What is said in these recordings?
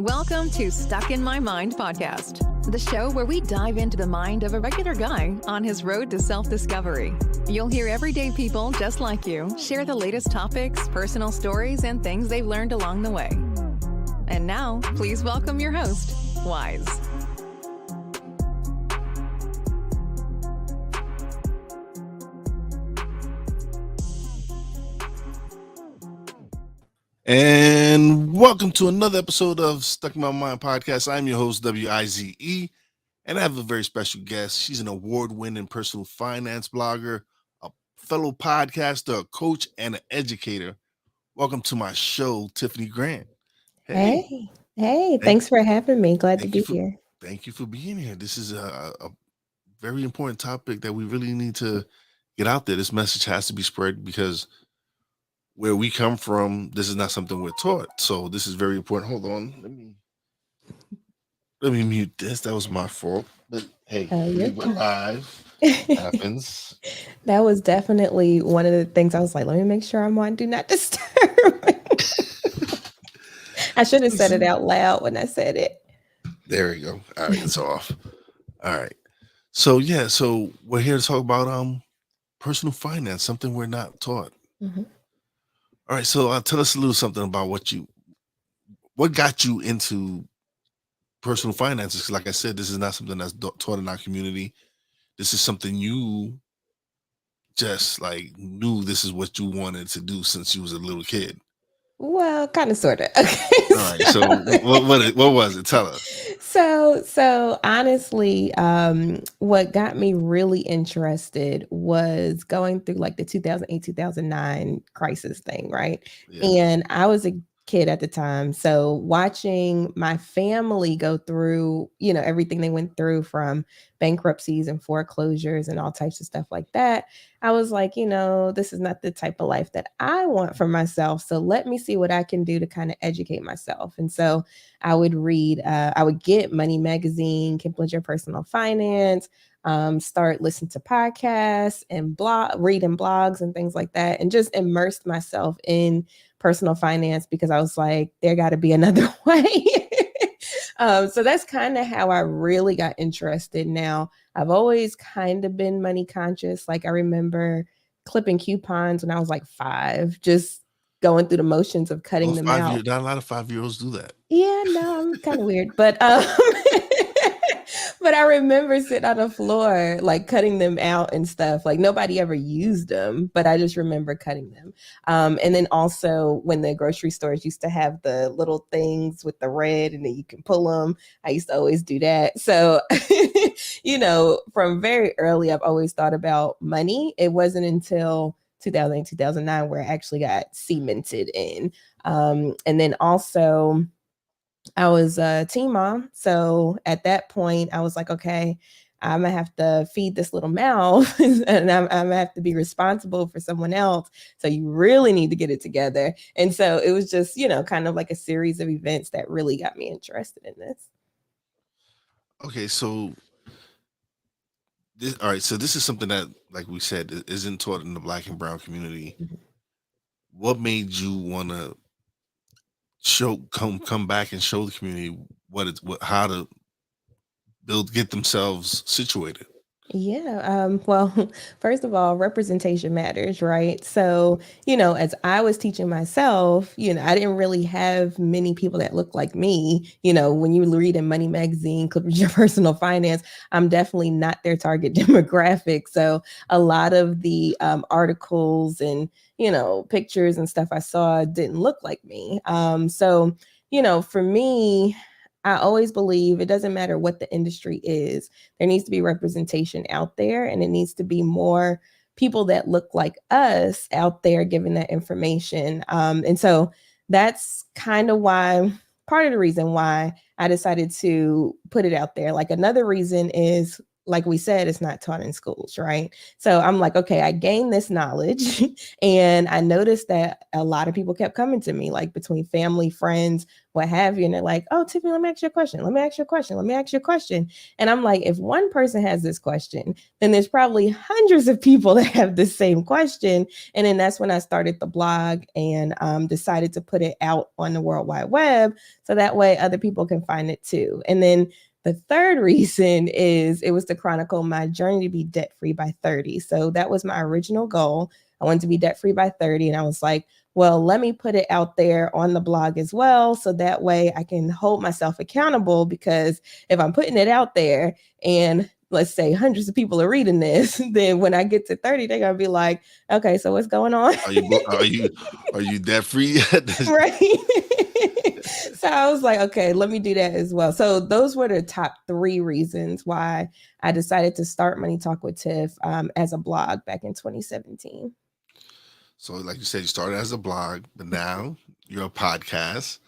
Welcome to Stuck in My Mind podcast, the show where we dive into the mind of a regular guy on his road to self-discovery. You'll hear everyday people just like you share the latest topics, personal stories, and things they've learned along the way. And now, please welcome your host, Wise. And welcome to another episode of Stuck in My Mind podcast. I'm your host, W-I-Z-E, and I have a very special guest. She's an award-winning personal finance blogger, a fellow podcaster, a coach, and an educator. Welcome to my show, Tiffany Grant. Hey, thanks for having me. Glad to be here. Thank you for being here. This is a very important topic that we really need to get out there. This message has to be spread because where we come from, this is not something we're taught. So this is very important. Hold on. Let me mute this. That was my fault. But hey, we're live. It happens. That was definitely one of the things I was like, let me make sure I'm on Do Not Disturb. I should have said it out loud when I said it. There we go. All right, it's off. All right. So we're here to talk about personal finance, something we're not taught. Mm-hmm. All right, so tell us a little something about what got you into personal finances. Like I said, this is not something that's taught in our community. This is something you just knew this is what you wanted to do since you was a little kid. Well, kind of, sort of. Okay. All right. So what was it? Tell us. So honestly, what got me really interested was going through the 2008, 2009 crisis thing, right? Yeah. And I was a kid at the time. So watching my family go through, everything they went through from bankruptcies and foreclosures and all types of stuff like that, I was like, this is not the type of life that I want for myself. So let me see what I can do to kind of educate myself. And so I would read, I would get Money Magazine, Your Personal Finance, start listening to podcasts and reading blogs and things like that, and just immersed myself in personal finance because I was like, there got to be another way. So that's kind of how I really got interested. Now, I've always kind of been money conscious. I remember clipping coupons when I was 5, just going through the motions of cutting them out. Not a lot of 5-year-olds do that. Yeah, no, I'm kind of weird, but but I remember sitting on the floor, cutting them out and stuff. Nobody ever used them, but I just remember cutting them. And then also when the grocery stores used to have the little things with the red and then you can pull them, I used to always do that. So, from very early, I've always thought about money. It wasn't until 2008, 2009 where I actually got cemented in. And then also, I was a teen mom. So at that point, I was like, okay, I'm going to have to feed this little mouth and I'm going to have to be responsible for someone else. So you really need to get it together. And so it was just, kind of like a series of events that really got me interested in this. Okay, so this is something that, like we said, isn't taught in the Black and brown community. Mm-hmm. What made you want to come back and show the community how to get themselves situated? Yeah. Well, first of all, representation matters, right? So, as I was teaching myself, I didn't really have many people that look like me. When you read in Money Magazine, Your Personal Finance, I'm definitely not their target demographic. So a lot of the articles and, pictures and stuff I saw didn't look like me. So, for me, I always believe it doesn't matter what the industry is. There needs to be representation out there, and it needs to be more people that look like us out there giving that information. And so that's kind of part of the reason why I decided to put it out there. Another reason is like we said, it's not taught in schools, right? So I'm like, okay, I gained this knowledge and I noticed that a lot of people kept coming to me, like between family, friends, what have you. And they're like, oh, Tiffany, let me ask you a question. Let me ask you a question. Let me ask you a question. And I'm like, if one person has this question, then there's probably hundreds of people that have the same question. And then that's when I started the blog and decided to put it out on the World Wide Web. So that way other people can find it too. And then the third reason is it was to chronicle my journey to be debt-free by 30. So that was my original goal. I wanted to be debt-free by 30. And I was like, well, let me put it out there on the blog as well. So that way I can hold myself accountable, because if I'm putting it out there and let's say hundreds of people are reading this, then when I get to 30, they're gonna be like, okay, so what's going on? Are you debt free yet? Right. So I was like, okay, let me do that as well. So those were the top 3 reasons why I decided to start Money Talk with Tiff as a blog back in 2017. So like you said, you started as a blog, but now you're a podcast.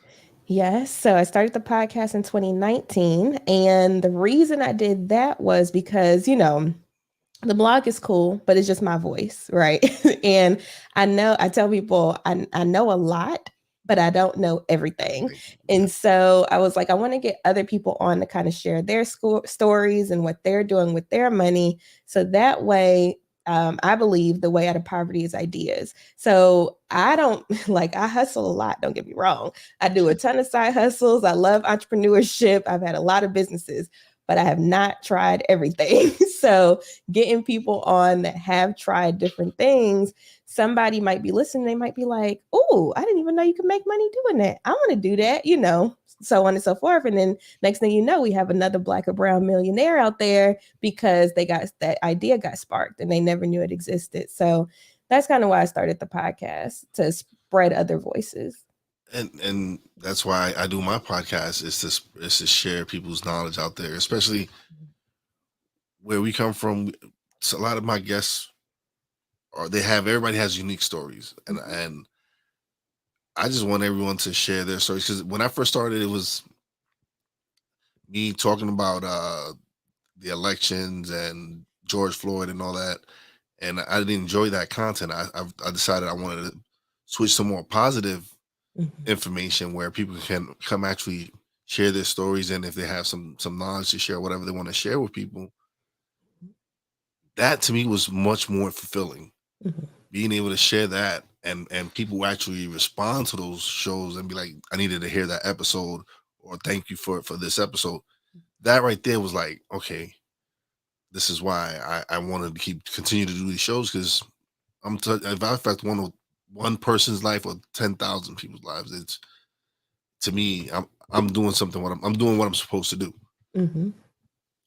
Yes. So I started the podcast in 2019. And the reason I did that was because, the blog is cool, but it's just my voice, right? And I tell people I know a lot, but I don't know everything. And so I was like, I want to get other people on to kind of share their stories and what they're doing with their money. So that way, I believe the way out of poverty is ideas. So I hustle a lot. Don't get me wrong. I do a ton of side hustles. I love entrepreneurship. I've had a lot of businesses, but I have not tried everything. So getting people on that have tried different things, somebody might be listening. They might be like, oh, I didn't even know you could make money doing that. I want to do that, so on and so forth. And then next thing you know, we have another Black or brown millionaire out there because that idea got sparked and they never knew it existed. So that's kind of why I started the podcast, to spread other voices. And that's why I do my podcast, is to share people's knowledge out there, especially where we come from. So a lot of my guests everybody has unique stories, and I just want everyone to share their stories, because when I first started, it was me talking about the elections and George Floyd and all that, and I didn't enjoy that content. I decided I wanted to switch to more positive information where people can come actually share their stories, and if they have some knowledge to share, whatever they want to share with people, that to me was much more fulfilling. Being able to share that, and people actually respond to those shows and be like, I needed to hear that episode, or thank you for this episode. That right there was like, okay, this is why I wanted to continue to do these shows, because if I affect one person's life or 10,000 people's lives, it's, to me, I'm doing something. I'm doing what I'm supposed to do. Mm-hmm.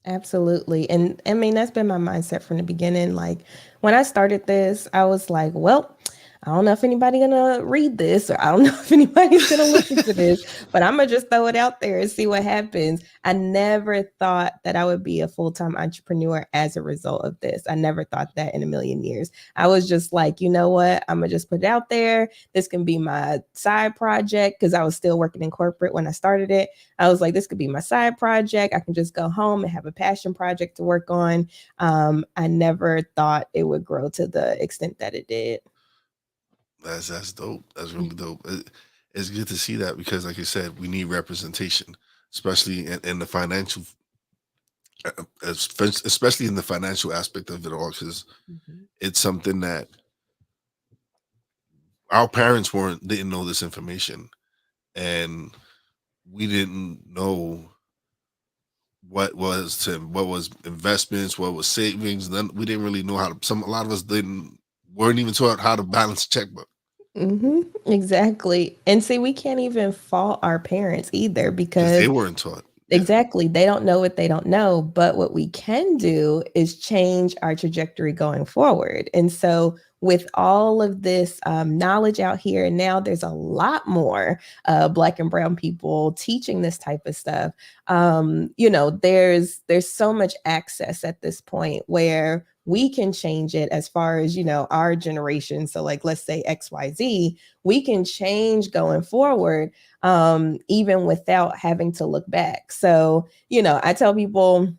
Absolutely. And I mean, that's been my mindset from the beginning. Like when I started this, I was like, well, I don't know if anybody's gonna read this, or I don't know if anybody's gonna listen to this, but I'm gonna just throw it out there and see what happens. I never thought that I would be a full-time entrepreneur as a result of this. I never thought that in a million years. I was just like, you know what? I'm gonna just put it out there. This can be my side project, because I was still working in corporate when I started it. I was like, this could be my side project. I can just go home and have a passion project to work on. I never thought it would grow to the extent that it did. That's dope. That's really dope. It's good to see that, because, like you said, we need representation, especially in the financial, especially in the financial aspect of it all, because it's something that our parents didn't know this information, and we didn't know what was investments, what was savings. Then we didn't really know how to. A lot of us weren't even taught how to balance a checkbook. Exactly. And see, we can't even fault our parents either, because they weren't taught. Exactly. They don't know what they don't know. But what we can do is change our trajectory going forward. And so with all of this knowledge out here, and now there's a lot more Black and brown people teaching this type of stuff. There's so much access at this point where we can change it as far as, our generation. So like, let's say XYZ, we can change going forward, even without having to look back. So, I tell people,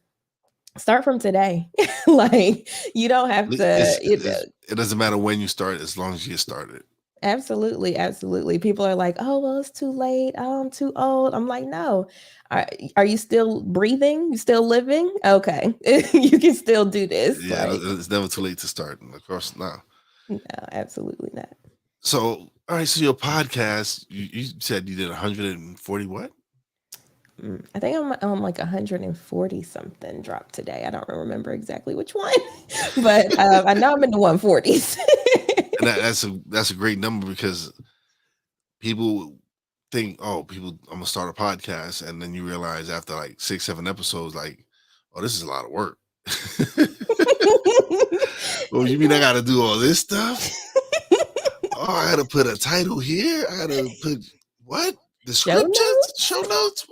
start from today. Like, you don't have to, it doesn't matter when you start as long as you get started. Absolutely, absolutely. People are like, "Oh, well, it's too late. Oh, I'm too old." I'm like, "No. Are you still breathing? You still living? Okay. You can still do this." Yeah, Like, it's never too late to start. Of course, no. no, absolutely not. So, all right. So your podcast, you said you did 140 what? I think I'm on like 140 something drop today. I don't remember exactly which one, but I know I'm in the 140s. And that's a great number because people think, oh, I'm gonna start a podcast, and then you realize after like 6, 7 episodes, like, oh, this is a lot of work. Well, you mean I got to do all this stuff? Oh, I got to put a title here. I got to put what? Show Descriptions, show notes.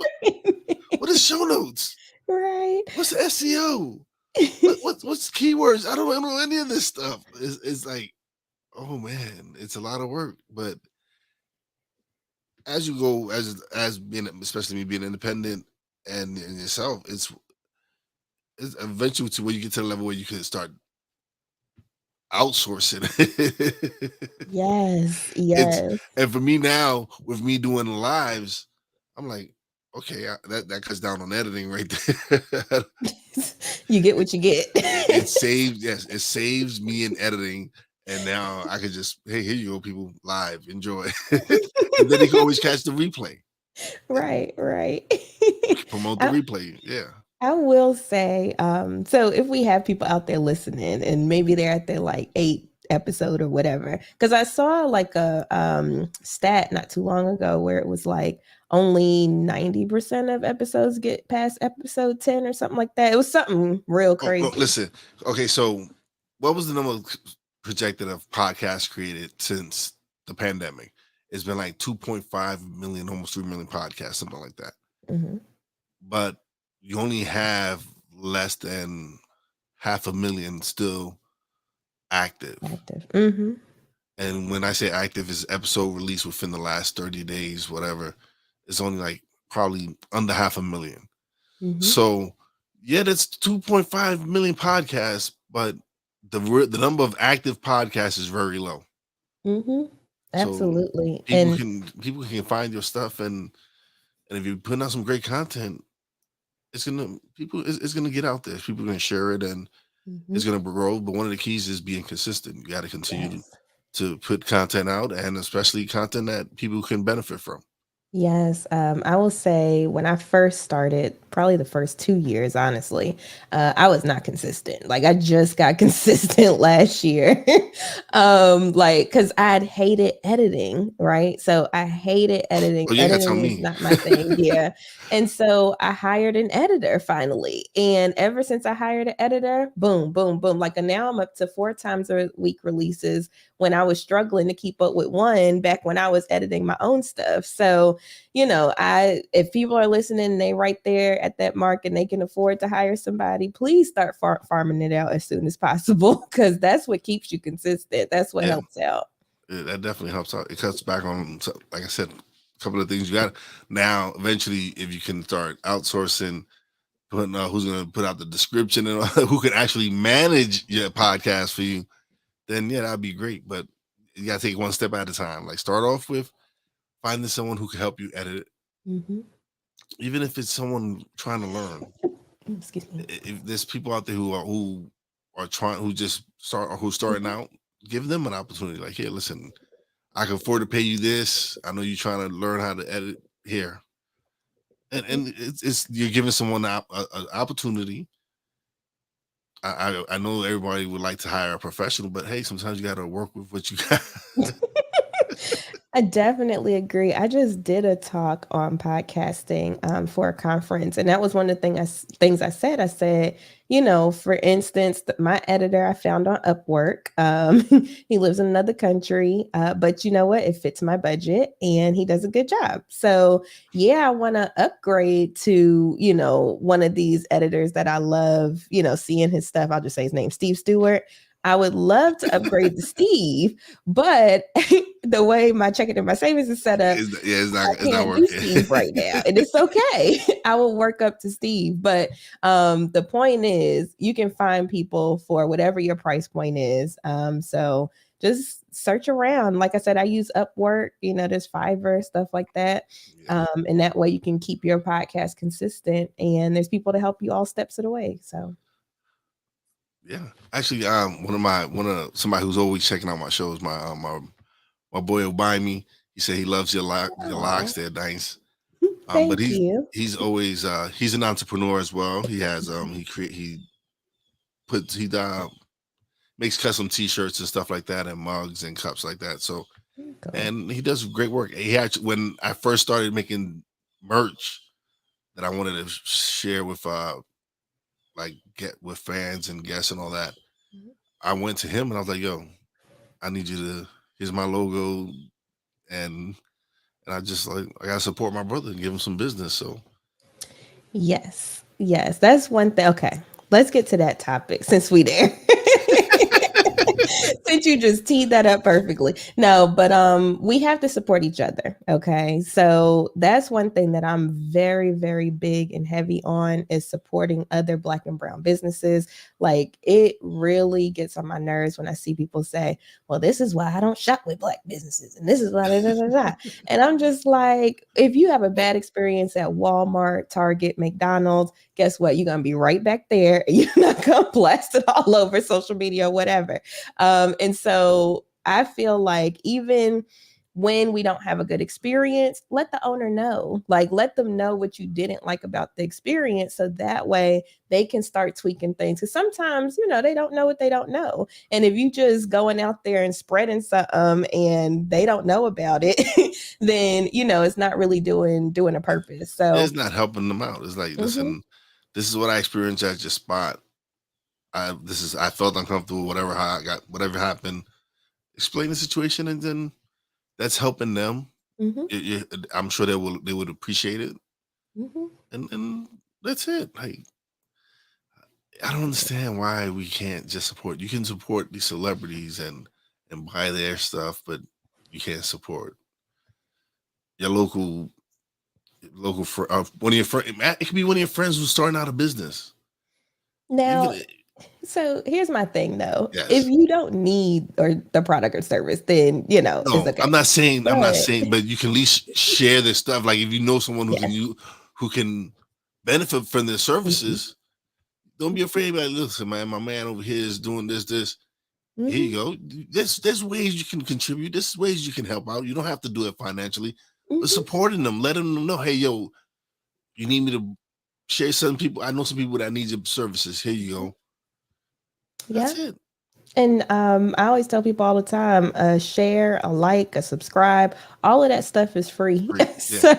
What is show notes? Right. What's SEO? What's keywords? I don't know any of this stuff. It's like, oh man, it's a lot of work. But as you go, as being, especially me being independent and yourself, it's eventually to where you get to the level where you can start outsourcing. Yes, It's yes. and for me now, with me doing the lives, I'm like, okay, that cuts down on editing right there. You get what you get. It saves, yes, it saves me in editing, and now I can just, hey, here you go, people, live, enjoy, and then they can always catch the replay, Right, right. promote the I, replay, yeah. I will say, so if we have people out there listening and maybe they're at their like 8th episode or whatever, because I saw like a stat not too long ago where it was like only 90% of episodes get past episode 10 or something like that. It was something real Oh, crazy. listen, okay, so what was the number projected of podcasts created since the pandemic? It's been like 2.5 million, almost 3 million podcasts, something like that. Mm-hmm. But you only have less than 500,000 still active. Mm-hmm. And when I say active, is episode released within the last 30 days, whatever. It's only like probably under 500,000. Mm-hmm. So yeah, that's 2.5 million podcasts, but the number of active podcasts is very low. Mm-hmm. Absolutely. So people can find your stuff, and if you're putting out some great content, it's gonna get out there. People are gonna share it, and it's gonna grow. But one of the keys is being consistent. You got to continue to put content out, and especially content that people can benefit from. Yes, I will say when I first started, probably the first 2 years, honestly, I was not consistent. Like I just got consistent last year. Like because I'd hated editing, right? So I hated editing. Oh, you gotta tell Editing is me. not my thing. Yeah. And so I hired an editor finally. And ever since I hired an editor, boom, boom, boom. Like now I'm up to 4 times a week releases when I was struggling to keep up with one back when I was editing my own stuff. So, if people are listening, they right there at that mark and they can afford to hire somebody, please start farming it out as soon as possible because that's what keeps you consistent. That's what helps out. Yeah, that definitely helps out. It cuts back on, like I said, a couple of things you got. Now, eventually, if you can start outsourcing, putting who's going to put out the description and who can actually manage your podcast for you, then yeah, that'd be great. But you got to take one step at a time. Like start off with finding someone who can help you edit it, even if it's someone trying to learn. Excuse me. If there's people out there who just who's starting out, give them an opportunity. Like, here, listen, I can afford to pay you this. I know you're trying to learn how to edit here, and it's you're giving someone an opportunity. I know everybody would like to hire a professional, but hey, sometimes you got to work with what you got. I definitely agree. I just did a talk on podcasting for a conference, and that was one of the things I said. I said, for instance, my editor I found on Upwork. He lives in another country, but you know what? It fits my budget, and he does a good job. So yeah, I want to upgrade to one of these editors that I love. Seeing his stuff. I'll just say his name, Steve Stewart. I would love to upgrade to Steve, but the way my checking and my savings is set up, it's I not can't do working. Steve right now. And it's okay. I will work up to Steve. But the point is you can find people for whatever your price point is. So just search around. Like I said, I use Upwork, there's Fiverr, stuff like that. Yeah. And that way you can keep your podcast consistent and there's people to help you all steps of the way. So yeah, actually, somebody who's always checking out my shows, my boy Obimi. He said he loves your locks. They're nice. But thank you. he's always he's an entrepreneur as well. He has makes custom T-shirts and stuff like that, and mugs and cups like that. So, Cool. and he does great work. He actually, when I first started making merch that I wanted to share with get with fans and guests and all that, I went to him and I was like, "Yo, I need you to. Here's my logo, and I just I gotta support my brother and give him some business." So, Yes, that's one thing. Okay, let's get to that topic since we there. Since you just teed that up perfectly. No, but we have to support each other. Okay. So that's one thing that I'm very, very big and heavy on is supporting other Black and brown businesses. Like it really gets on my nerves when I see people say, well, this is why I don't shop with Black businesses. And this is why And I'm just like, if you have a bad experience at Walmart, Target, McDonald's, guess what? You're going to be right back there. And you're not going to blast it all over social media or whatever. And so I feel like even when we don't have a good experience, let the owner know, like let them know what you didn't like about the experience. So that way they can start tweaking things. Because sometimes, they don't know what they don't know. And if you just going out there and spreading something and they don't know about it, then, it's not really doing a purpose. So it's not helping them out. It's like, listen, this is what I experienced at your spot. I felt uncomfortable, whatever happened. Explain the situation, and then that's helping them. I'm sure they would appreciate it, and that's it. Like, I don't understand why we can't just support. You can support these celebrities and buy their stuff, but you can't support your local one of your friends. It could be one of your friends who's starting out a business. Now, so here's my thing though. Yes. If you don't need the product or service, then no, it's okay. I'm not saying, but you can at least share this stuff. Like if you know someone who can benefit from their services, don't be afraid. Like, listen, man, my man over here is doing this. Here you go. There's ways you can contribute. There's ways you can help out. You don't have to do it financially, but supporting them, letting them know, hey, yo, you need me to share some people. I know some people that need your services. Here you go. That's it. And I always tell people all the time, a share, a like, a subscribe, all of that stuff is free. So,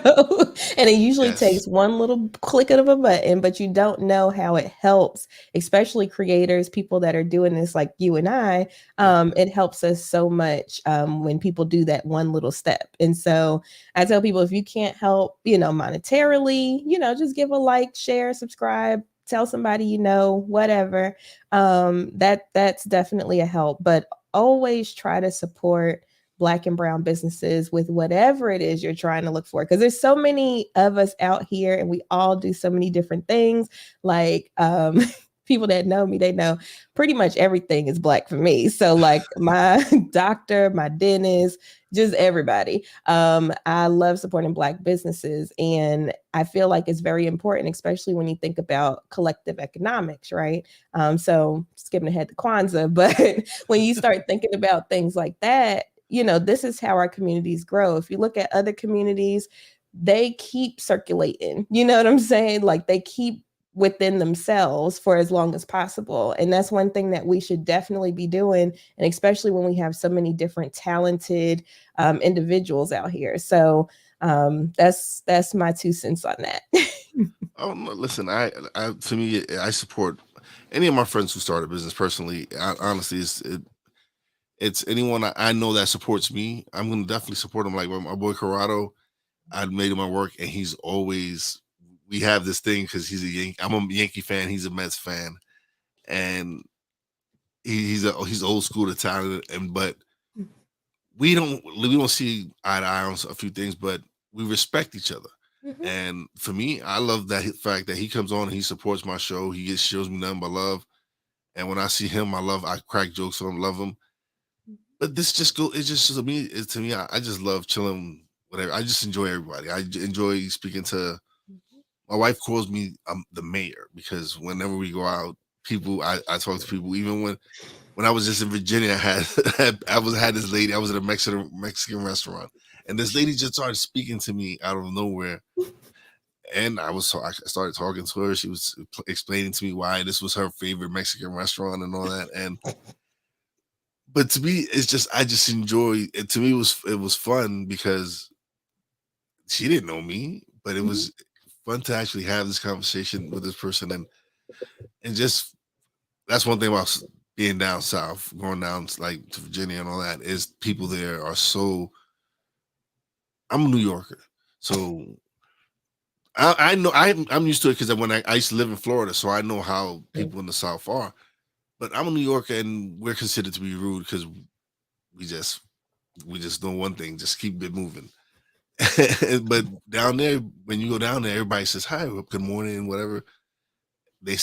and it usually takes one little click of a button, but you don't know how it helps, especially creators, people that are doing this like you and I. It helps us so much when people do that one little step. And so I tell people, if you can't help, monetarily, just give a like, share, subscribe, tell somebody, whatever. That's definitely a help, but always try to support Black and brown businesses with whatever it is you're trying to look for. Because there's so many of us out here and we all do so many different things. Like people that know me, they know pretty much everything is Black for me. So like my doctor, my dentist, just everybody. I love supporting Black businesses. And I feel like it's very important, especially when you think about collective economics, right? So skipping ahead to Kwanzaa, but when you start thinking about things like that, this is how our communities grow. If you look at other communities, they keep circulating. You know what I'm saying? Like they keep within themselves for as long as possible. And that's one thing that we should definitely be doing. And especially when we have so many different talented individuals out here. So that's my 2 cents on that. Oh no, listen, to me, I support any of my friends who start a business personally. Honestly, it's anyone I know that supports me. I'm going to definitely support them. Like my boy Corrado, I made him my work, and he's always. We have this thing because he's a Yankee. I'm a Yankee fan. He's a Mets fan, and he's old school Italian, but we don't see eye to eye on a few things, but we respect each other. Mhm. And for me, I love that fact that he comes on and he supports my show. Shows me nothing but love. And when I see him, I crack jokes on him, love him. But this just go. It's just to me. I just love chilling. Whatever. I just enjoy everybody. I enjoy speaking to. My wife calls me the mayor because whenever we go out, I talk to people. Even when I was just in Virginia, I had this lady. I was at a Mexican restaurant, and this lady just started speaking to me out of nowhere. And I started talking to her. She was explaining to me why this was her favorite Mexican restaurant and all that. But to me, I just enjoy it. To me, it was fun because she didn't know me, but it was fun to actually have this conversation with this person, and just that's one thing about being down south, going down like to Virginia and all that, is people there are so. I'm a New Yorker, so I know I'm used to it because when I used to live in Florida, so I know how people in the South are. But I'm a New Yorker, and we're considered to be rude because we just know one thing: just keep it moving. But down there, when you go down there, everybody says hi, good morning, whatever. They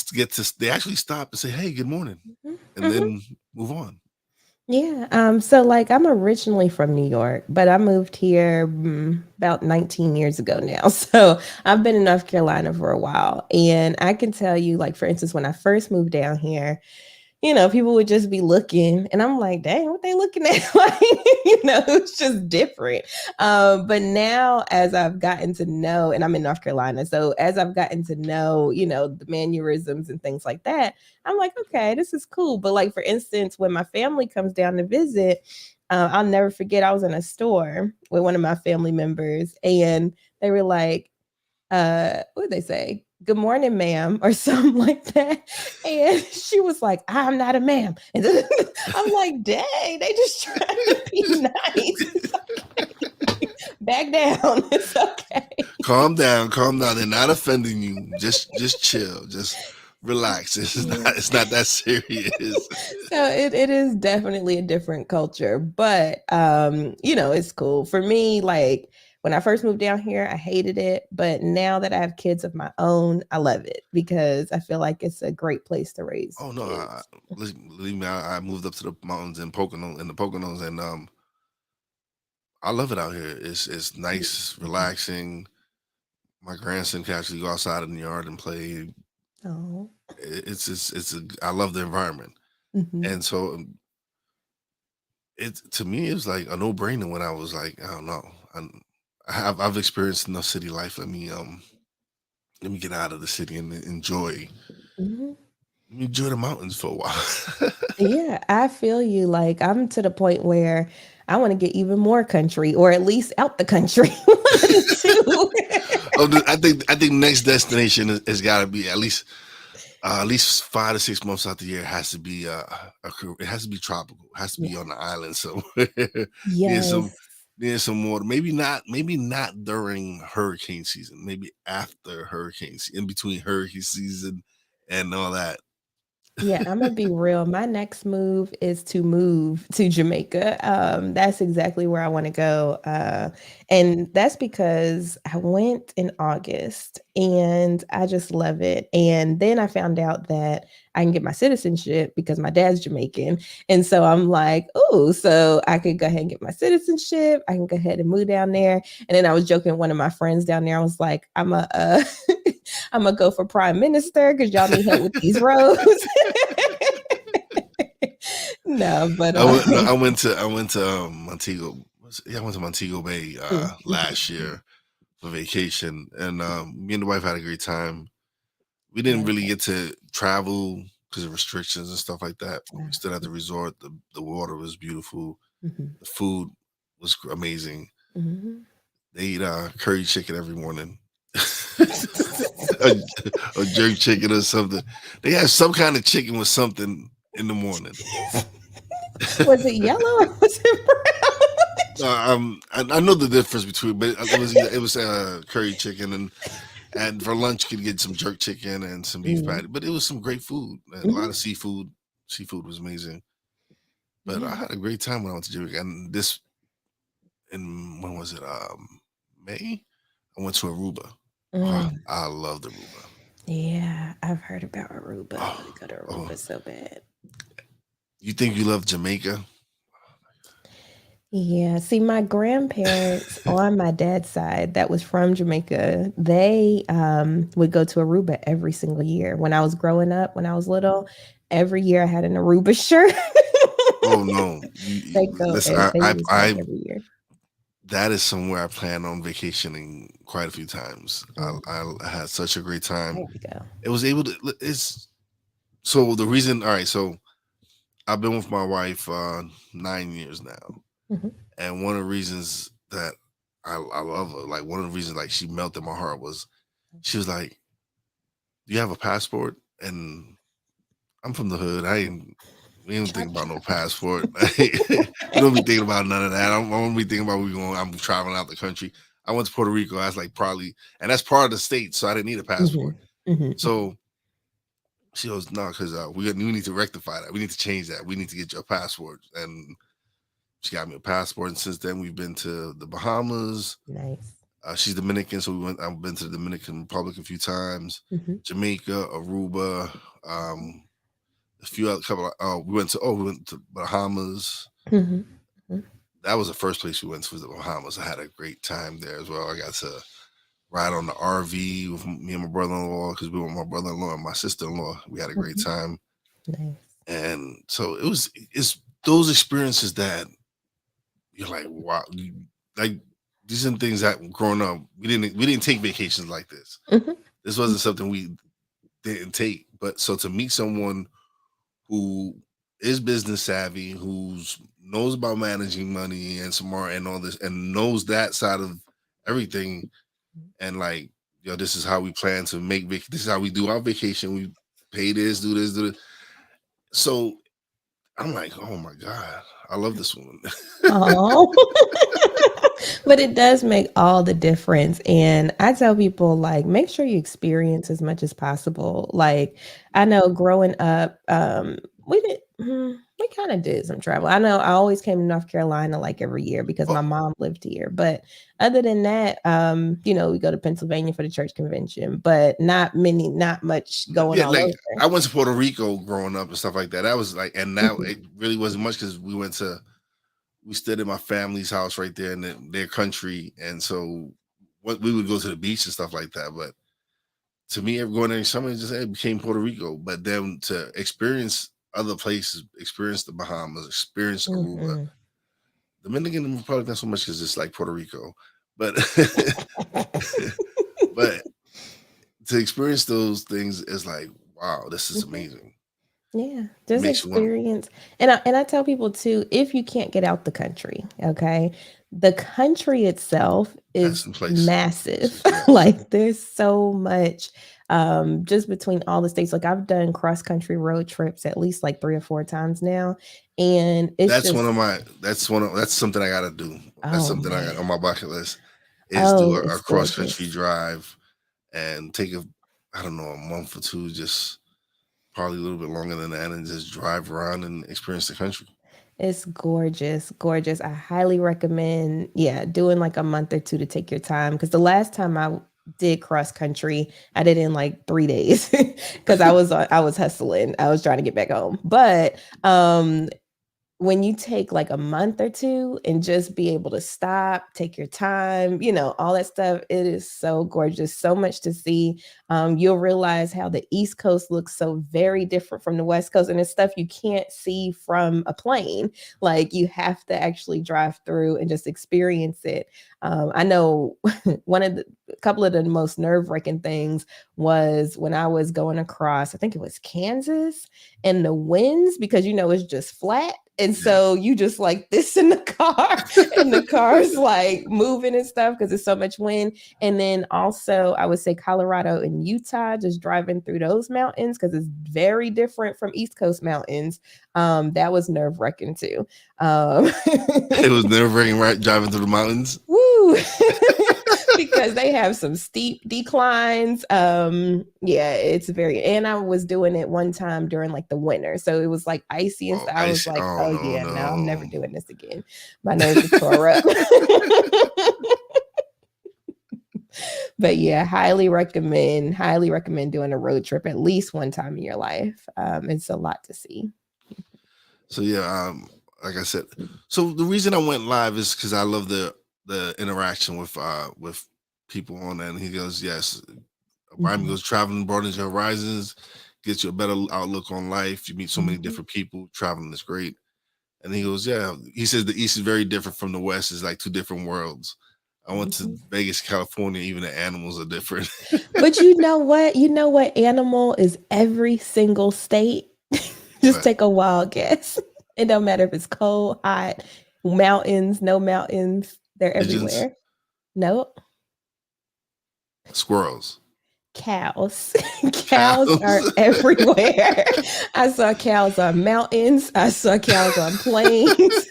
actually stop and say, hey, good morning, and then move on. Yeah. So like I'm originally from New York, but I moved here about 19 years ago now. So I've been in North Carolina for a while. And I can tell you, like, for instance, when I first moved down here, people would just be looking, and I'm like, dang, what they looking at? Like, it's just different. But now, as I've gotten to know, and I'm in North Carolina, so as I've gotten to know, the mannerisms and things like that, I'm like, okay, this is cool. But like, for instance, when my family comes down to visit, I'll never forget, I was in a store with one of my family members, and they were like, what did they say? Good morning, ma'am, or something like that. And she was like, I'm not a ma'am. And I'm like, dang, they just trying to be nice. It's okay. Back down. It's okay. Calm down. They're not offending you. Just chill. Just relax. It's not that serious. So it is definitely a different culture, but it's cool. For me, like, when I first moved down here, I hated it. But now that I have kids of my own, I love it because I feel like it's a great place to raise. Oh no, believe me, I moved up to the mountains in the Poconos, and I love it out here. It's nice, relaxing. My grandson can actually go outside in the yard and play. Oh, I love the environment, mm-hmm. and so to me it was like a no brainer when I was like, I don't know, I've experienced enough city life. Let me get out of the city and enjoy. Mm-hmm. Enjoy the mountains for a while. Yeah, I feel you. Like, I'm to the point where I want to get even more country, or at least out the country. I think next destination has got to be at least 5 to 6 months out the year. It has to be it has to be tropical. It has to be on the island somewhere. Yes. Near some water. Maybe not during hurricane season. Maybe after hurricane season, in between hurricane season and all that. Yeah, I'm gonna be real. My next move is to move to Jamaica. That's exactly where I want to go. And that's because I went in August and I just love it. And then I found out that I can get my citizenship because my dad's Jamaican. And so I'm like, oh, so I could go ahead and get my citizenship. I can go ahead and move down there. And then I was joking with one of my friends down there. I was like, I'm gonna go for prime minister because y'all need help with these roads. No, but I went to Montego. I went to Montego Bay last year for vacation, and me and the wife had a great time. We didn't really get to travel because of restrictions and stuff like that. We stood at the resort. The water was beautiful. Mm-hmm. The food was amazing. Mm-hmm. They eat curry chicken every morning. or jerk chicken or something. They have some kind of chicken with something in the morning. Was it yellow or was it brown? I know the difference between, but it was curry chicken, and for lunch you could get some jerk chicken and some beef patty. But it was some great food, a lot of seafood. Seafood was amazing. But I had a great time when I went to Jamaica. And when was it? May? I went to Aruba. Oh, I love Aruba. Yeah, I've heard about Aruba. I want to go to Aruba so bad. You think you love Jamaica? Yeah. See, my grandparents on my dad's side that was from Jamaica, they would go to Aruba every single year. When I was growing up, when I was little, every year I had an Aruba shirt. Oh no! Listen, I every year. That is somewhere I plan on vacationing quite a few times. I had such a great time. There you go. It was able to. It's so the reason. All right, so I've been with my wife 9 years now, and one of the reasons that I love her, like one of the reasons like she melted my heart was, she was like, "Do you have a passport?" And I'm from the hood. We don't think about no passport. We don't be thinking about none of that. I don't be thinking about I'm traveling out the country. I went to Puerto Rico. I was like and that's part of the state, so I didn't need a passport. So she goes, no, because we need to rectify that. We need to change that. We need to get you a passport. And she got me a passport. And since then, we've been to the Bahamas. Nice. She's Dominican, so I've been to the Dominican Republic a few times. Jamaica, Aruba. We went to Bahamas. That was the first place we went to, was the Bahamas. I had a great time there as well. I got to ride on the RV with me and my brother-in-law, because we were with my brother-in-law and my sister-in-law. We had a great time. Nice. And so it's those experiences that you're like, wow, like these are things that growing up, we didn't take vacations like this. This wasn't something we didn't take. But so to meet someone who is business savvy, who knows about managing money and smart and all this, and knows that side of everything, and like, this is how we plan to make this is how we do our vacation. We pay this, do this. So I'm like, oh my God, I love this woman. Oh. But it does make all the difference. And I tell people, like, make sure you experience as much as possible. Like, I know growing up, we kind of did some travel. I know I always came to North Carolina like every year because my mom lived here. But other than that, we go to Pennsylvania for the church convention, but not much going on. Like, I went to Puerto Rico growing up and stuff like that. That was like, and now it really wasn't much because we stayed in my family's house right there in their country. And so we would go to the beach and stuff like that. But to me, going there in summer, it became Puerto Rico. But then to experience other places, experience the Bahamas, experience Aruba, Dominican Republic, not so much because it's like Puerto Rico. But but to experience those things is like, wow, this is amazing. Yeah, just experience. And I tell people too, if you can't get out the country, okay, the country itself is massive. Like, there's so much just between all the states. Like, I've done cross country road trips at least like 3 or 4 times now, and that's something I gotta do. That's something I got on my bucket list, is do a cross country drive and take a month or two, just probably a little bit longer than that, and just drive around and experience the country. It's gorgeous. I highly recommend, doing like a month or 2 to take your time. Because the last time I did cross country, I did it in like 3 days because I was hustling. I was trying to get back home. But when you take like a month or 2 and just be able to stop, take your time, all that stuff, it is so gorgeous, so much to see. You'll realize how the East Coast looks so very different from the West Coast, and it's stuff you can't see from a plane. Like, you have to actually drive through and just experience it. I know a couple of the most nerve-wracking things was when I was going across, I think it was Kansas, and the winds, because it's just flat. And so you just like this in the car, and the car's like moving and stuff because there's so much wind. And then also, I would say Colorado and Utah, just driving through those mountains because it's very different from East Coast mountains. That was nerve-wracking too. It was nerve-wracking, right? Driving through the mountains. Woo! because they have some steep declines. Yeah, it's very, and I was doing it one time during like the winter. So it was like icy and stuff. I was like, Oh, yeah, no, I'm never no. doing this again. My nose is tore up. But yeah, highly recommend doing a road trip at least one time in your life. It's a lot to see. So yeah, like I said, so the reason I went live is because I love the interaction with people on that. And he goes, yes, Brian Mhm. goes, traveling broadens your horizons, gets you a better outlook on life. You meet so many Mhm. different people. Traveling is great. And he goes, yeah. He says the East is very different from the West. It's like two different worlds. I went to Mhm. Vegas, California. Even the animals are different. But you know what? You know what animal is every single state? Just But take a wild guess. It don't matter if it's cold, hot, mountains, no mountains. They're pigeons, everywhere. Nope. squirrels, Cows. Cows are cows. everywhere. I saw cows on mountains. I saw cows on plains.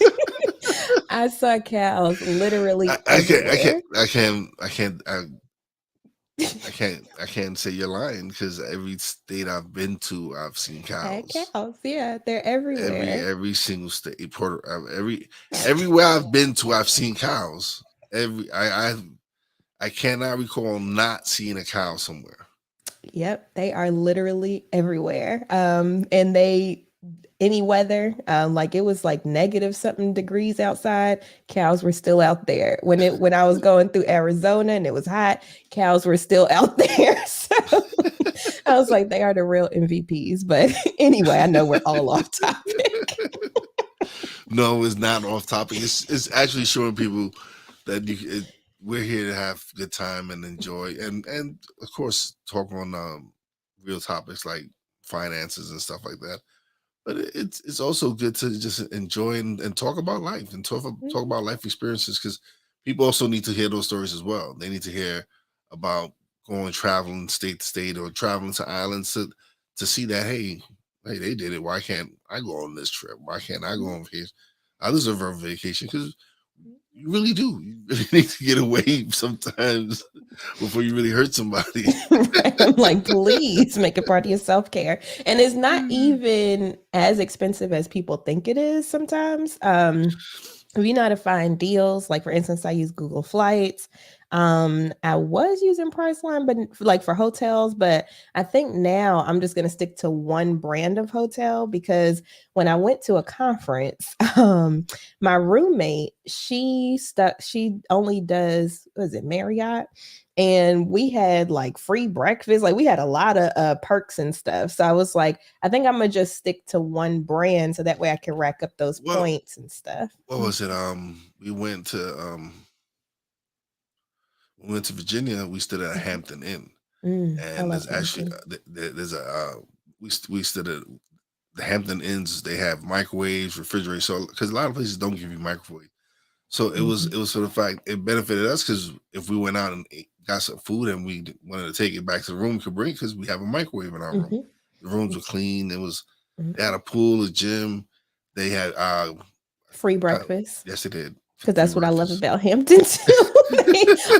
I saw cows literally I can't, I can't, everywhere. I can't, I can't, I can't say you're lying because every state I've been to, I've seen Had cows. cows. Yeah, they're everywhere. Every single state, everywhere I've been to, I've seen cows. I cannot recall not seeing a cow somewhere. Yep, they are literally everywhere. And they any weather, like it was like negative something degrees outside, cows were still out there. When I was going through Arizona and it was hot, cows were still out there. So I was like, they are the real MVPs. But anyway, I know we're all off topic. No, it's not off topic. It's actually showing people that we're here to have good time and enjoy, and of course talk on real topics like finances and stuff like that. But it's also good to just enjoy and talk about life and talk Mhm. about life experiences because people also need to hear those stories as well. They need to hear about going traveling state to state or traveling to islands to see that hey they did it. Why can't I go on this trip? Why can't I go on vacation? I deserve a vacation because you really do. You really need to get away sometimes before you really hurt somebody. Right? I'm like, please make it part of your self care. And it's not even as expensive as people think it is sometimes. If you know how to find deals, like for instance, I use Google Flights. I was using Priceline, but like for hotels, but I think now I'm just gonna stick to one brand of hotel because when I went to a conference, my roommate, she only does, what is it, Marriott? And we had like free breakfast, like we had a lot of perks and stuff. So I was like, I think I'm gonna just stick to one brand so that way I can rack up those Well, points and stuff. what was it? We went to Virginia. We stayed at a Mhm. Hampton Inn, I and love there's actually Hampton. there's a we stayed at the Hampton Inns. They have microwaves, refrigerators. So because a lot of places don't give you microwave, so Mhm. it was for the fact it benefited us because if we went out and got some food and we wanted to take it back to the room, we could bring because we have a microwave in our room. Mhm. The rooms were clean. They had Mhm. a pool, a gym. They had Free uh, breakfast. yes, they did Because free that's what I love breakfast. about Hampton too.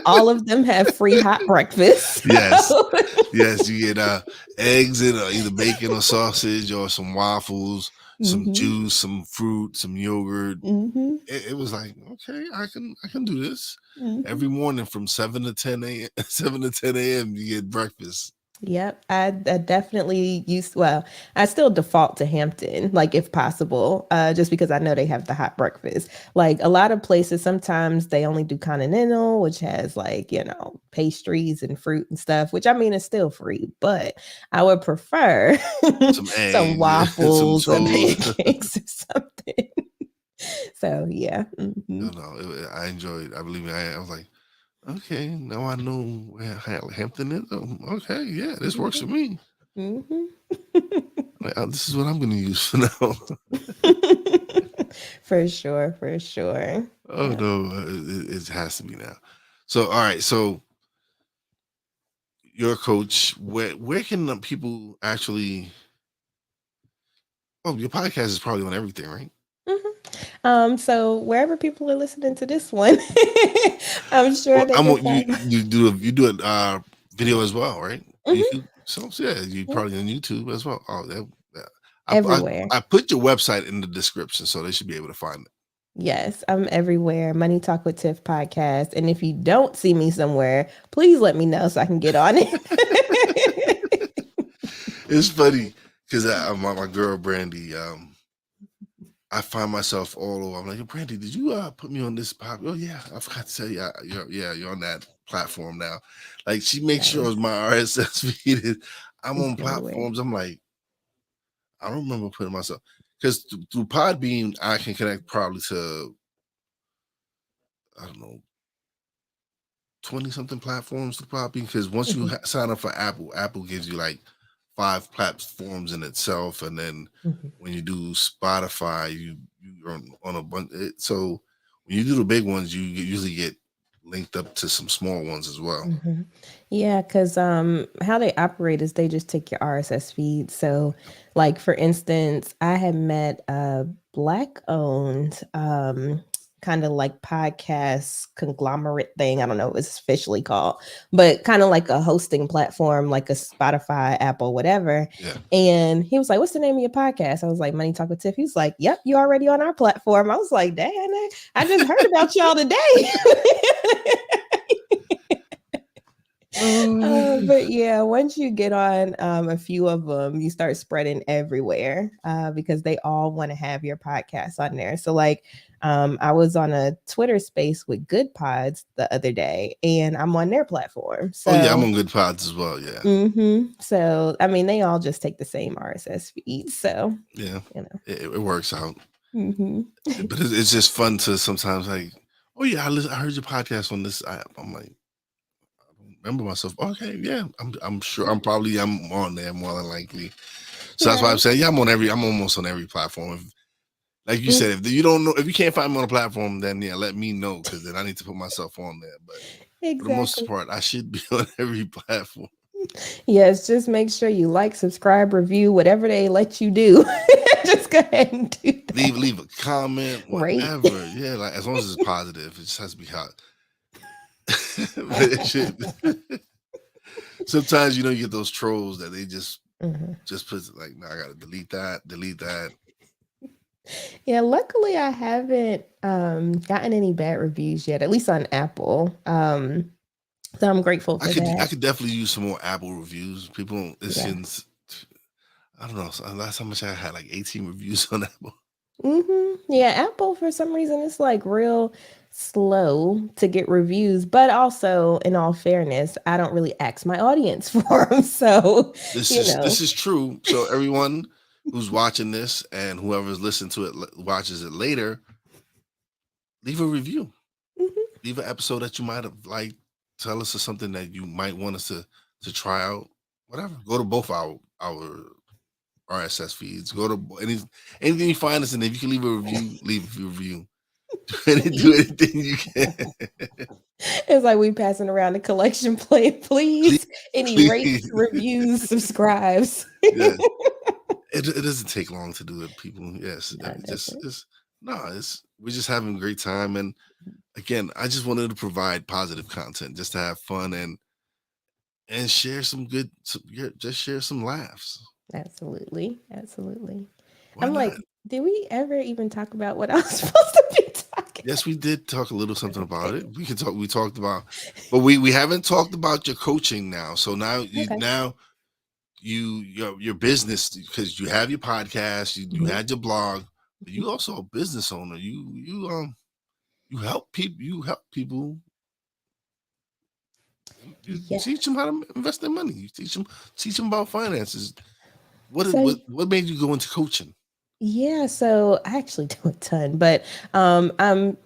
All of them have free hot breakfast. Yes, So. yes, you get eggs and either bacon or sausage or some waffles, some Mhm. juice, some fruit, some yogurt. Mhm. It was like, okay, I can do this. Mhm. Every morning from 7 to 10 a.m. 7 to 10 a.m. you get breakfast. Yep, I definitely I still default to Hampton, like if possible, just because I know they have the hot breakfast. Like a lot of places, sometimes they only do continental, which has like, pastries and fruit and stuff, which I mean is still free, but I would prefer Some some eggs, some waffles or toast. pancakes or something. So yeah. No, no, I enjoyed. I believe me. I was like, okay, now I know where Hampton is. Oh, okay, yeah, this works for me. Mhm. Like, this is what I'm going to use for now. For sure, for sure. Oh Yeah. no, it has to be now. So all right, so your coach, where can the people actually? Oh, your podcast is probably on everything, right? Mhm. So wherever people are listening to this one, I'm sure Well, they can you find. you do a video as well, right? Mhm. YouTube. So yeah, you Yeah. probably on YouTube as well. Oh, yeah. Everywhere. I put your website in the description, so they should be able to find it. Yes, I'm everywhere. Money Talk with Tiff podcast. And if you don't see me somewhere, please let me know so I can get on it. It's funny because my girl Brandy, I find myself all over. I'm like, Brandy, did you put me on this pop? Oh yeah, I forgot to tell you, you're on that platform now. Like she makes Yes, sure my RSS feed is. I'm it's on everywhere. platforms. I'm like, I don't remember putting myself because through Podbean I can connect probably to I don't know 20 something platforms to Podbean because once you Mhm, sign up for Apple gives you like 5 platforms in itself, and then mhm. when you do Spotify, you're on a bunch. So when you do the big ones, you usually get linked up to some small ones as well. Mhm. Yeah, because how they operate is they just take your RSS feed. So, like for instance, I had met a black owned kind of like podcast conglomerate thing. I don't know what it's officially called, but kind of like a hosting platform, like a Spotify, Apple, whatever. Yeah. And he was like, "What's the name of your podcast?" I was like, "Money Talk with Tiff." He was like, "Yep, you already on our platform." I was like, "Dang, I just heard about y'all today." But yeah, once you get on a few of them, you start spreading everywhere because they all want to have your podcast on there. So, like, I was on a Twitter space with Good Pods the other day, and I'm on their platform. Oh yeah, I'm So, on Good Pods as well. Yeah. so I mean, they all just take the same RSS feed. So, Yeah. you know, It works out, hmm but it's just fun to sometimes like, oh yeah, I heard your podcast on this app. I'm like, remember myself. Okay, yeah, I'm sure I'm on there more than likely. So that's why I'm right. saying, yeah, I'm almost on every platform. Like you Mm, said, if you don't know, if you can't find me on a platform, then yeah, let me know because then I need to put myself on there. But for the most exactly. part, I should be on every platform. Yes, just make sure you like, subscribe, review, whatever they let you do. Just go ahead and do that. Leave a comment, Right. whatever. Yeah, like as long as it's positive, it just has to be hot. But it should. Sometimes you get those trolls that they Mhm. just put like, no, I gotta delete that. Yeah, luckily I haven't gotten any bad reviews yet, at least on Apple. So I'm grateful for I that. could definitely use some more Apple reviews. People, it Yeah. seems I don't know. Last time I checked, I had like 18 reviews on Apple. Yeah, Apple for some reason it's like real slow to get reviews, but also in all fairness, I don't really ask my audience for them. So, you know. This is true. So everyone who's watching this and whoever's listening to it watches it later, leave a review. Mhm. Leave an episode that you might have liked. Tell us something that you might want us to try out. Whatever. Go to both our RSS feeds. Go to anything you find us in. If you can leave a review, leave a review. Do anything you can. It's like we passing around the collection plate, Please, please. Any rates, please. reviews, subscribes. Yes. It doesn't take long to do it, people. Yes, No, it doesn't. it's no, it's we're just having a great time, and again, I just wanted to provide positive content, just to have fun and share some good, just share some laughs. Absolutely. Absolutely. Why I'm like, not? did we ever even talk about what I was supposed to be talking Yes, we did talk a little something about? about it. Okay. We can talk. We talked about, but we haven't talked about your coaching now. So Okay. your business because you have your podcast, you Mhm. had your blog, but you also a business owner. You help people. You help people. You Yeah. teach them how to invest their money. You teach them about finances. So What made you go into coaching? yeah, so I actually do a ton, but I'm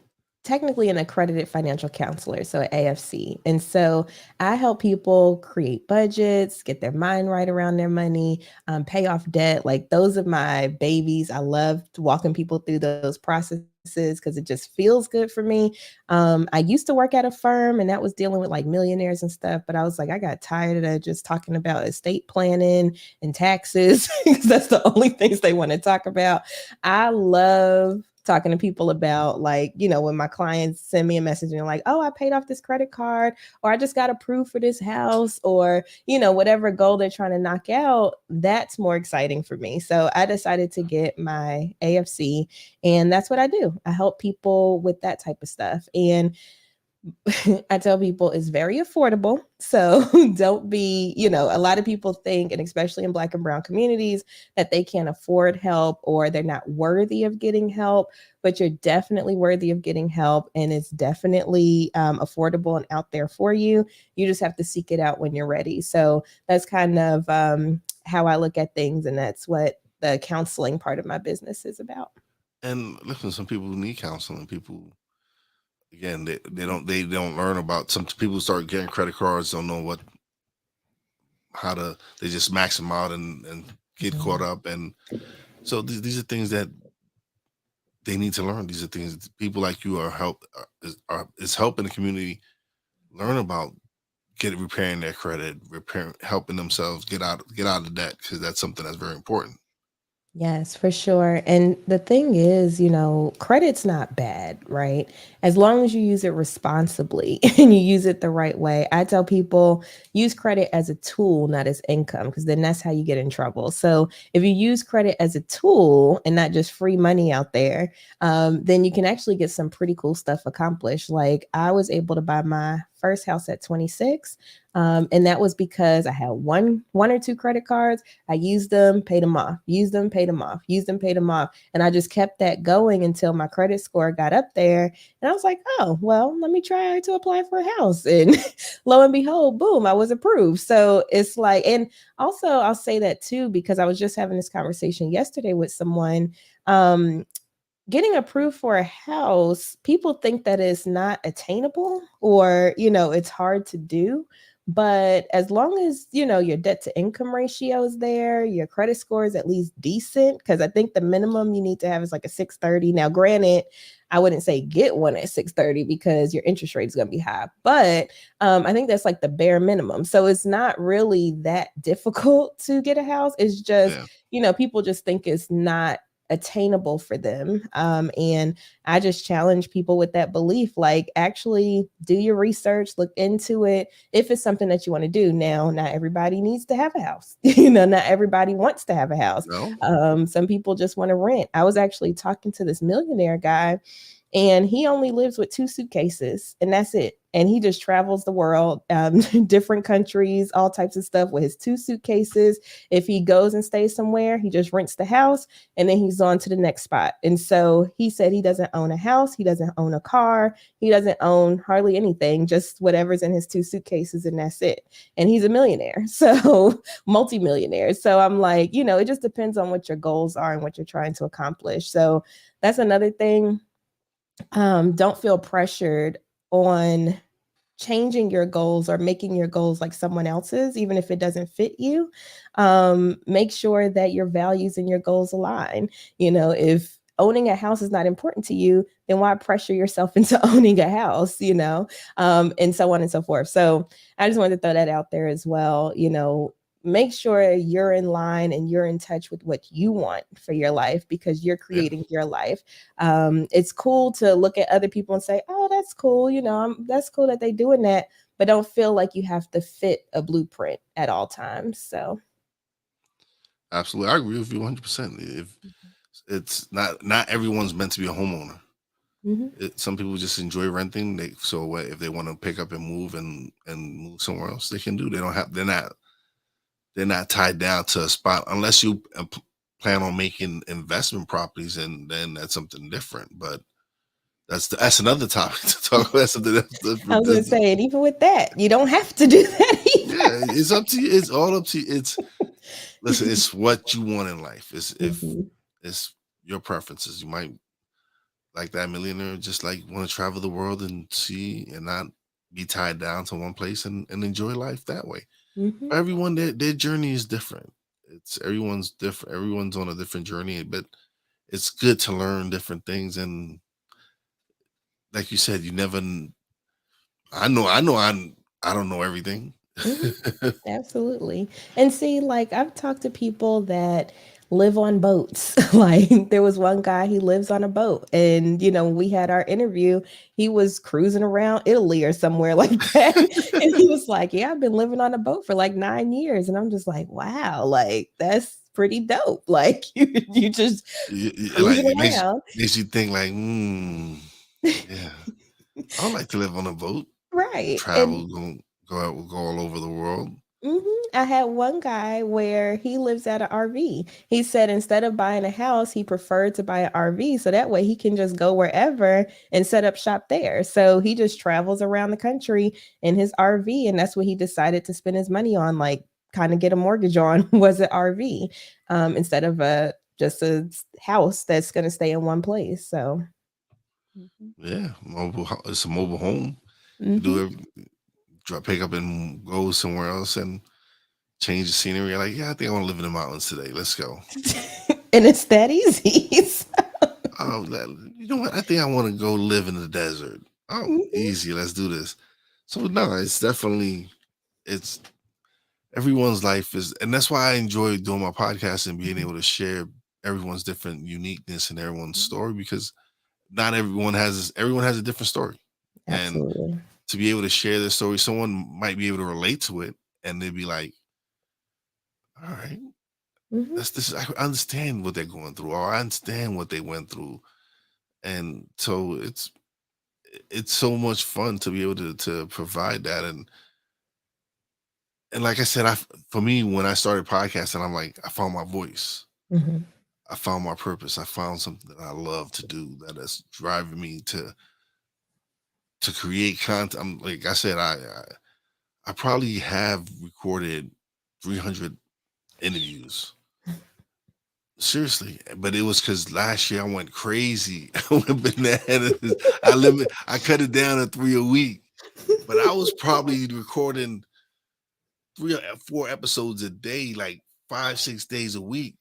technically an accredited financial counselor, so AFC. And so I help people create budgets, get their mind right around their money, pay off debt. Like those are my babies. I love walking people through those processes because it just feels good for me. I used to work at a firm and that was dealing with like millionaires and stuff, but I was like, I got tired of just talking about estate planning and taxes because that's the only things they want to talk about. I love talking to people about, like, when my clients send me a message and they're like, oh, I paid off this credit card, or I just got approved for this house, or, whatever goal they're trying to knock out, that's more exciting for me. So I decided to get my AFC, and that's what I do. I help people with that type of stuff. And I tell people it's very affordable. So don't be, a lot of people think, and especially in Black and Brown communities, that they can't afford help or they're not worthy of getting help. But you're definitely worthy of getting help. And it's definitely affordable and out there for you. You just have to seek it out when you're ready. So that's kind of how I look at things. And that's what the counseling part of my business is about. And listen, some people need counseling. People, again, they don't learn about. Some people start getting credit cards, don't know they just max them out and get caught up. And so these are things that they need to learn. These are things that people like you is helping the community learn about repairing their credit, helping themselves get out of debt, because that's something that's very important. Yes, for sure. And the thing is, credit's not bad, right? As long as you use it responsibly and you use it the right way. I tell people use credit as a tool, not as income, because then that's how you get in trouble. So if you use credit as a tool and not just free money out there, then you can actually get some pretty cool stuff accomplished. Like I was able to buy my first house at 26. And that was because I had one or two credit cards. I used them, paid them off, used them, paid them off, used them, paid them off. And I just kept that going until my credit score got up there. And I was like, oh, well, let me try to apply for a house. And lo and behold, boom, I was approved. So it's like, and also I'll say that too, because I was just having this conversation yesterday with someone. Getting approved for a house, people think that it's not attainable or, it's hard to do. But as long as, your debt to income ratio is there, your credit score is at least decent, because I think the minimum you need to have is like a 630. Now, granted, I wouldn't say get one at 630 because your interest rate is going to be high. But I think that's like the bare minimum. So it's not really that difficult to get a house. It's just, people just think it's not attainable for them. And I just challenge people with that belief, like actually do your research, look into it. If it's something that you want to do. Now, not everybody needs to have a house. Not everybody wants to have a house. No. Some people just want to rent. I was actually talking to this millionaire guy, and he only lives with 2 suitcases, and that's it. And he just travels the world, different countries, all types of stuff with his 2 suitcases. If he goes and stays somewhere, he just rents the house and then he's on to the next spot. And so he said he doesn't own a house. He doesn't own a car. He doesn't own hardly anything, just whatever's in his 2 suitcases, and that's it. And he's a millionaire. So multimillionaire. So I'm like, it just depends on what your goals are and what you're trying to accomplish. So that's another thing. Don't feel pressured on changing your goals or making your goals like someone else's, even if it doesn't fit you. Make sure that your values and your goals align. If owning a house is not important to you, then why pressure yourself into owning a house, and so on and so forth. So I just wanted to throw that out there as well. Make sure you're in line and you're in touch with what you want for your life, because you're creating your life. It's cool to look at other people and say, oh, that's cool. That's cool that they're doing that, but don't feel like you have to fit a blueprint at all times. So. Absolutely. I agree with you 100%. If it's not everyone's meant to be a homeowner. Some people just enjoy renting. If they want to pick up and move and move somewhere else, they can do. They're not tied down to a spot unless you plan on making investment properties, and then that's something different. But that's another topic to talk about. That's something that's different. I was going to say, and even with that, you don't have to do that either. Yeah, it's up to you. It's all up to you. Listen, it's what you want in life. It's your preferences. You might like that millionaire, just like want to travel the world and see and not be tied down to one place and enjoy life that way. For everyone, their journey is different. Everyone's different. Everyone's on a different journey, but it's good to learn different things. And like you said, you never. I know. I don't know everything. Absolutely. And see, like I've talked to people that live on boats. Like there was one guy, he lives on a boat. And, when we had our interview, he was cruising around Italy or somewhere like that. And he was like, yeah, I've been living on a boat for like 9 years. And I'm just like, wow, like that's pretty dope. Like you just Like cruising it around. makes you think like, yeah, I like to live on a boat, Right. travel, go all over the world. I had one guy where he lives at an RV. He said instead of buying a house, he preferred to buy an RV so that way he can just go wherever and set up shop there. So he just travels around the country in his RV, and that's what he decided to spend his money on, like kind of get a mortgage on was an RV instead of just a house that's going to stay in one place. So, Yeah, it's a mobile home. You mm-hmm. do pick up and go somewhere else and change the scenery. Like, yeah, I think I want to live in the mountains today. Let's go. And it's that easy. Oh, you know what? I think I want to go live in the desert. Oh, easy. Let's do this. So no, it's everyone's life is, and that's why I enjoy doing my podcast and being able to share everyone's different uniqueness and everyone's story, because not everyone has a different story. Absolutely. And to be able to share their story, someone might be able to relate to it and they'd be like, all right, I understand what they're going through, or I understand what they went through. And so it's so much fun to be able to provide that. And like I said, for me, when I started podcasting, I'm like, I found my voice. I found my purpose. I found something that I love to do that is driving me to create content. I'm like I said, I probably have recorded 300 interviews. Seriously, but it was because last year I went crazy. I went bananas. I cut it down to 3 a week, but I was probably recording 3 or 4 episodes a day, like 5-6 days a week.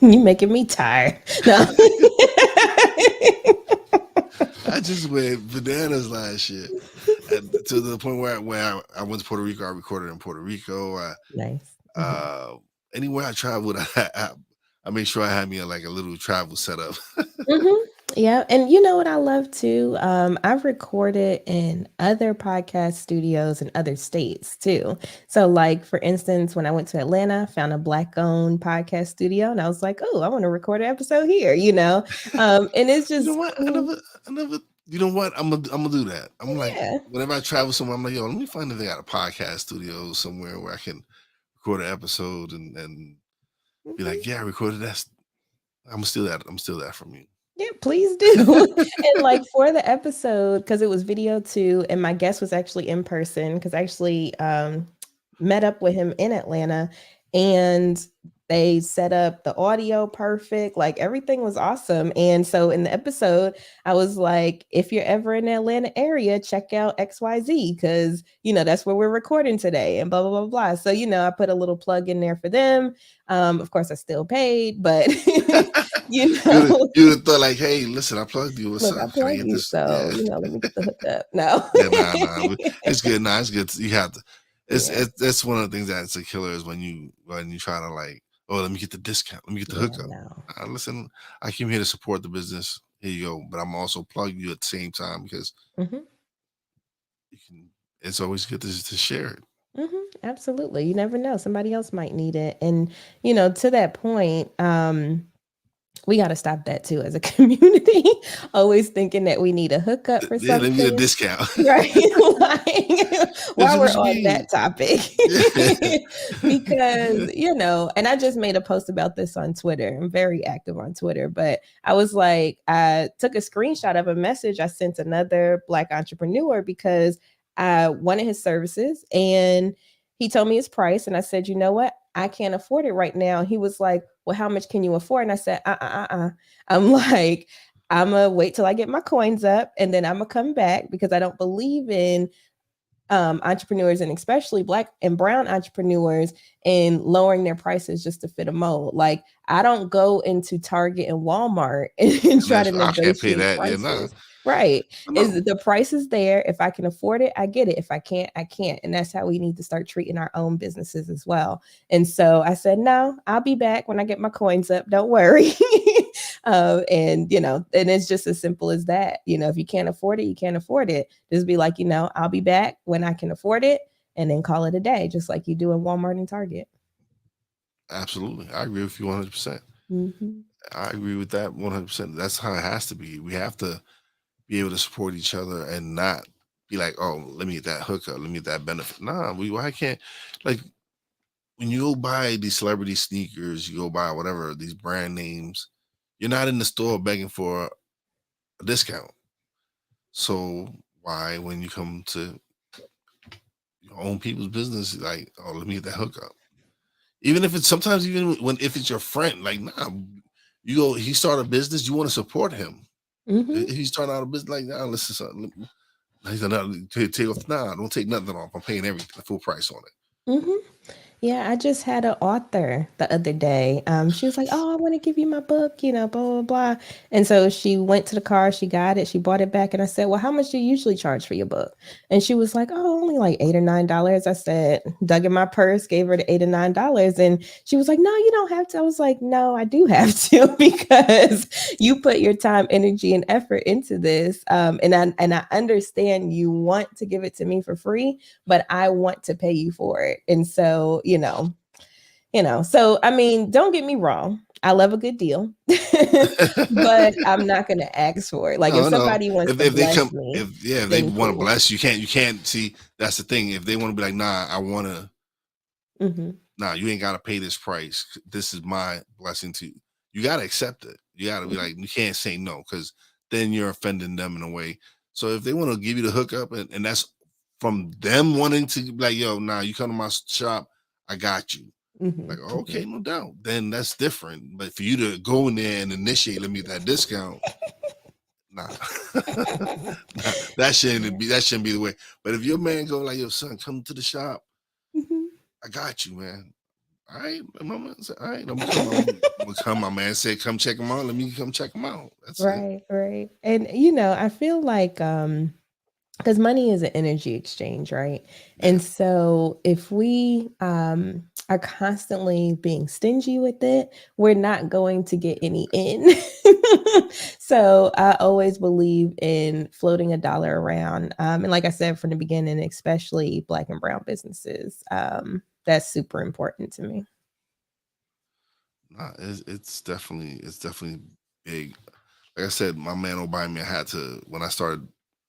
You making me tired. No. I just went bananas last year, to the point where I went to Puerto Rico. I recorded in Puerto Rico. Nice. Anywhere I traveled, I made sure I had me a little travel setup. Yeah. And you know what I love too? I've recorded in other podcast studios in other states too. So like, for instance, when I went to Atlanta, I found a Black owned podcast studio and I was like, oh, I want to record an episode here, And it's just, you know what? cool. I never, you know what? I'm gonna do that. I'm like, whenever I travel somewhere, I'm like, yo, let me find if they got a podcast studio somewhere where I can record an episode and be like, yeah, I recorded that. I'm still that from you. Yeah, please do. And like for the episode, because it was video too, and my guest was actually in person, because I actually met up with him in Atlanta, and they set up the audio perfect, like everything was awesome. And so in the episode, I was like, if you're ever in the Atlanta area, check out XYZ, because that's where we're recording today, and blah blah blah blah. So I put a little plug in there for them. Of course I still paid, but you'd have thought like, hey, listen, I plugged you. What's look, up? I plugged you, so let me get the hookup. No. Yeah, nah. It's good. Nah, it's good. You have to. That's one of the things that's a killer is when you try to like, oh, let me get the discount. Let me get the hookup. No. Listen, I came here to support the business. Here you go. But I'm also plugging you at the same time because you can. It's always good to share it. Absolutely. You never know. Somebody else might need it. And, to that point, we got to stop that too as a community. Always thinking that we need a hookup for something. Let me get a discount. Right. While we're on that topic. Because, and I just made a post about this on Twitter. I'm very active on Twitter, but I was like, I took a screenshot of a message I sent another Black entrepreneur because I wanted his services and he told me his price. And I said, you know what? I can't afford it right now. He was like, well, how much can you afford? And I said, I'm like, I'm going to wait till I get my coins up and then I'm going to come back because I don't believe in entrepreneurs and especially Black and brown entrepreneurs in lowering their prices just to fit a mold. Like I don't go into Target and Walmart and try to negotiate prices. Right. Is No. the price is there. If I can afford it, I get it. If I can't, I can't. And that's how we need to start treating our own businesses as well. And so I said, no, I'll be back when I get my coins up. Don't worry. And and it's just as simple as that. If you can't afford it, you can't afford it. Just be like, I'll be back when I can afford it, and then call it a day, just like you do in Walmart and Target. Absolutely. I agree with you 100%. Mm-hmm. I agree with that 100%. That's how it has to be. We have to be able to support each other and not be like, oh, let me get that hookup, let me get that benefit. Nah, why can't, like, when you go buy these celebrity sneakers, you go buy whatever, these brand names, you're not in the store begging for a discount. So why, when you come to your own people's business, like, oh, let me get that hookup? Even if it's sometimes, even if it's your friend, like, nah, he start a business, you want to support him. Mm-hmm. If he's starting out a business, like, nah, listen, son, he's not take off. Nah, don't take nothing off. I'm paying everything, full price on it. Mm-hmm. Yeah, I just had an author the other day. She was like, "Oh, I want to give you my book, blah blah blah." And so she went to the car, she got it, she bought it back, and I said, "Well, how much do you usually charge for your book?" And she was like, "Oh, only like $8 or $9." I said, dug in my purse, gave her the $8 or $9, and she was like, "No, you don't have to." I was like, "No, I do have to because you put your time, energy, and effort into this, and I understand you want to give it to me for free, but I want to pay you for it." And so, so I mean, don't get me wrong. I love a good deal, but I'm not going to ask for it. Like if No. somebody wants to If they bless come, me, if they then want to cool. bless you can't see. That's the thing. If they want to be like, nah, I want to. Mm-hmm. Nah, you ain't got to pay this price. This is my blessing to you. You got to accept it. You got to be Mm-hmm. like, you can't say no, because then you're offending them in a way. So if they want to give you the hookup, and that's from them wanting to be like, yo, nah, you come to my shop, I got you. Mm-hmm. Like, okay, no doubt. Then that's different. But for you to go in there and initiate, let me get that discount, nah. Nah, that shouldn't be the way. But if your man go like, yo, son, come to the shop, Mm-hmm. I got you, man. All right, my man said, all right, I'm gonna come. My man said, come check him out. Let me come check him out. That's it. Right, right. And I feel like because money is an energy exchange, right? Yeah. And so if we are constantly being stingy with it, we're not going to get any in. So I always believe in floating a dollar around. And like I said from the beginning, especially Black and brown businesses, that's super important to me. Nah, it's definitely big. Like I said, my man will buy me. I had to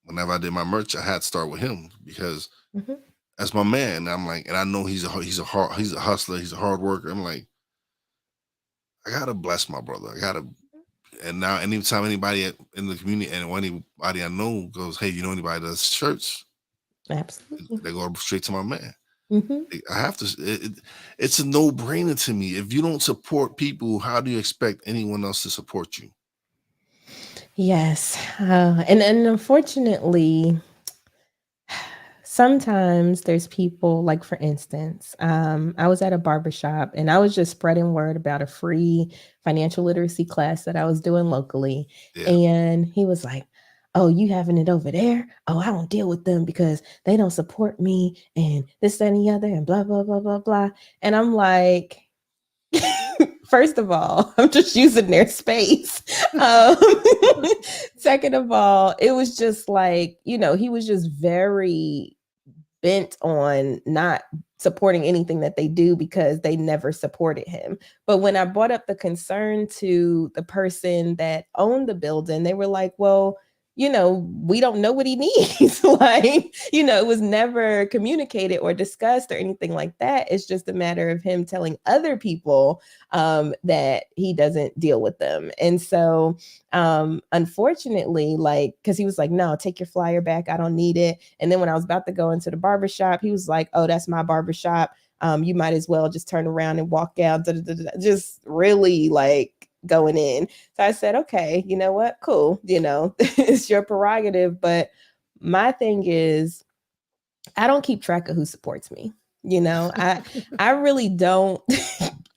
whenever I did my merch, I had to start with him because Mhm. that's my man. And I'm like, and I know he's a hustler, he's a hard worker. I'm like, I gotta bless my brother. And now anytime anybody in the community and anybody I know goes, hey, you know anybody that does shirts? Absolutely. They go straight to my man. Hmm. I have to. It's a no brainer to me. If you don't support people, how do you expect anyone else to support you? Yes. And unfortunately, sometimes there's people like for instance, I was at a barbershop and I was just spreading word about a free financial literacy class that I was doing locally. Yeah. And he was like, "Oh, you having it over there? Oh, I don't deal with them because they don't support me and this, that, and the other, and blah, blah, blah, blah, blah." And I'm like, first of all, I'm just using their space. Um, Second of all, it was just like, he was just very bent on not supporting anything that they do because they never supported him. But when I brought up the concern to the person that owned the building, they were like, "Well, we don't know what he needs." Like, it was never communicated or discussed or anything like that. It's just a matter of him telling other people that he doesn't deal with them. And so, unfortunately, like, because he was like, "No, take your flyer back. I don't need it." And then when I was about to go into the barbershop, he was like, "Oh, that's my barbershop. You might as well just turn around and walk out." Da, da, da, da, just really like going in. So I said, "Okay, you know what? Cool. It's your prerogative." But my thing is, I don't keep track of who supports me. I really don't.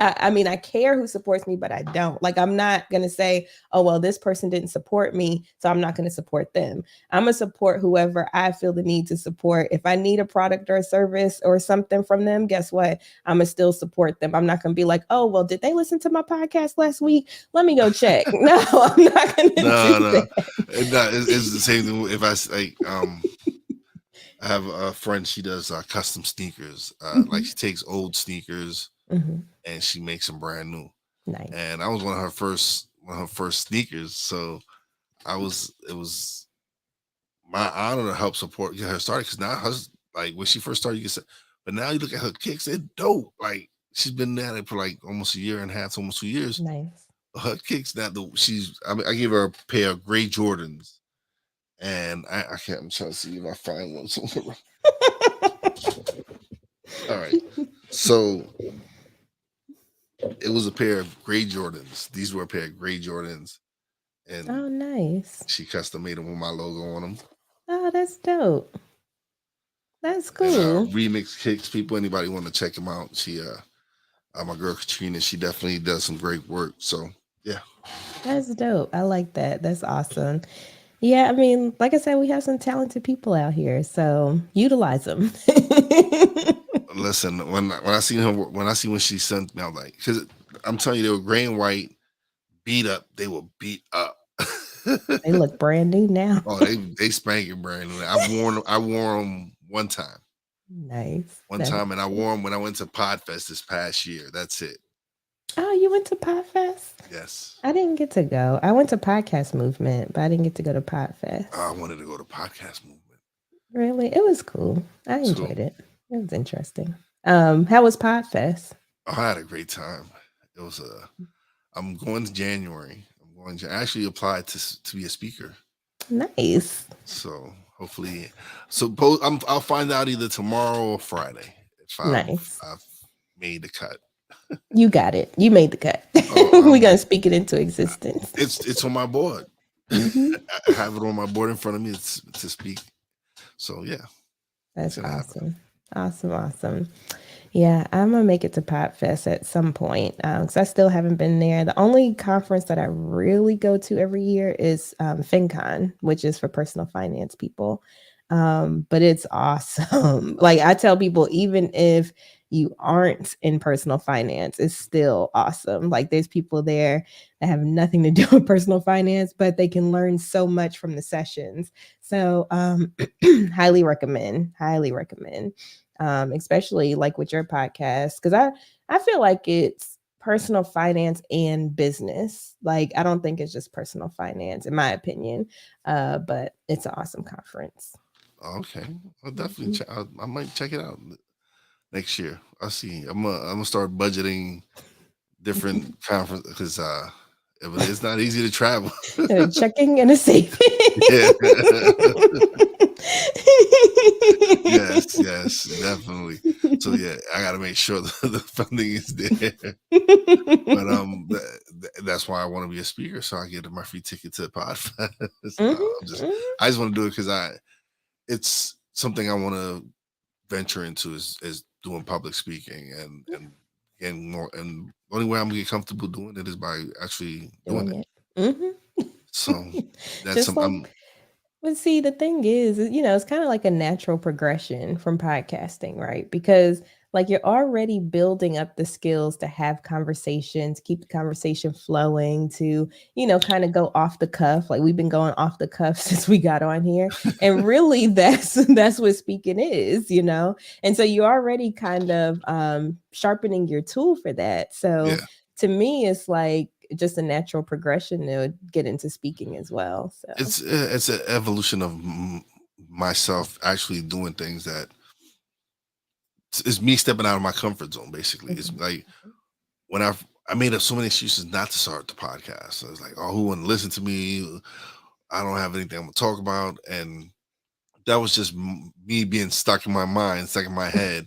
I mean, I care who supports me, but I don't. Like, I'm not going to say, oh, well, this person didn't support me, so I'm not going to support them. I'm going to support whoever I feel the need to support. If I need a product or a service or something from them, guess what? I'm going to still support them. I'm not going to be like, oh, well, did they listen to my podcast last week? Let me go check. No, I'm not going to do that. It's the same thing. If I like, I have a friend, she does custom sneakers. Like she takes old sneakers and she makes them brand new. Nice. And I was one of her first sneakers. So it was my honor to help support get her started, because now her, like when she first started, you can say, but now you look at her kicks, they're dope. Like she's been at it for like almost a year and a half, almost 2 years. Nice. Her kicks now, I gave her a pair of gray Jordans. And I can't, I'm trying to see if I find one somewhere. All right. So it was a pair of gray Jordans. These were a pair of gray Jordans. And oh, nice. She custom made them with my logo on them. Oh, that's dope. That's cool. And, remix kicks, people, anybody want to check them out. She my girl Katrina, she definitely does some great work. So yeah. That's dope. I like that. That's awesome. Yeah, I mean, like I said, we have some talented people out here, so utilize them. Listen, when I see when she sent me, I'm like, because I'm telling you, they were gray and white, beat up. They were beat up. They look brand new now. Oh, they spanking brand new. I wore them one time. Nice. One time, and I wore them when I went to Podfest this past year. That's it. Oh, you went to Podfest? Yes. I didn't get to go. I went to Podcast Movement, but I didn't get to go to Podfest. I wanted to go to Podcast Movement. Really? It was cool. I enjoyed it. It was interesting. How was Podfest? Oh, I had a great time. It was I'm going to January. I'm going to actually apply to be a speaker. Nice. So hopefully, I'll find out either tomorrow or Friday if I've made the cut. You got it. You made the cut. We're gonna speak it into existence. It's on my board. I have it on my board in front of me to speak. So yeah. That's awesome. Awesome. Yeah, I'm gonna make it to Podfest at some point because I still haven't been there. The only conference that I really go to every year is FinCon, which is for personal finance people. But it's awesome. Like I tell people, even if you aren't in personal finance, it's still awesome. Like there's people there that have nothing to do with personal finance, but they can learn so much from the sessions. So highly recommend, especially like with your podcast, because I feel like it's personal finance and business. Like I don't think it's just personal finance, in my opinion, but it's an awesome conference. Okay, I'll definitely I might check it out next year. I'll see. I'm gonna start budgeting different conferences because it's not easy to travel. Checking and a saving. Yeah. yes, definitely. So yeah, I gotta make sure the funding is there. But that's why I want to be a speaker, so I get my free ticket to the Podfest. I just want to do it because it's something I want to venture into is doing public speaking and getting more. And the only way I'm gonna get comfortable doing it is by actually doing it. Mm-hmm. So that's something. But see, the thing is, it's kind of like a natural progression from podcasting, right? Because like you're already building up the skills to have conversations, keep the conversation flowing, to, kind of go off the cuff. Like we've been going off the cuff since we got on here. And really that's what speaking is, And so you're already kind of sharpening your tool for that. So to me, it's like just a natural progression to get into speaking as well. So it's an evolution of myself actually doing things that is me stepping out of my comfort zone. Basically, it's like when I made up so many excuses not to start the podcast. So it's like, oh, who want to listen to me? I don't have anything I'm gonna talk about, and that was just me being stuck in my mind, stuck in my head,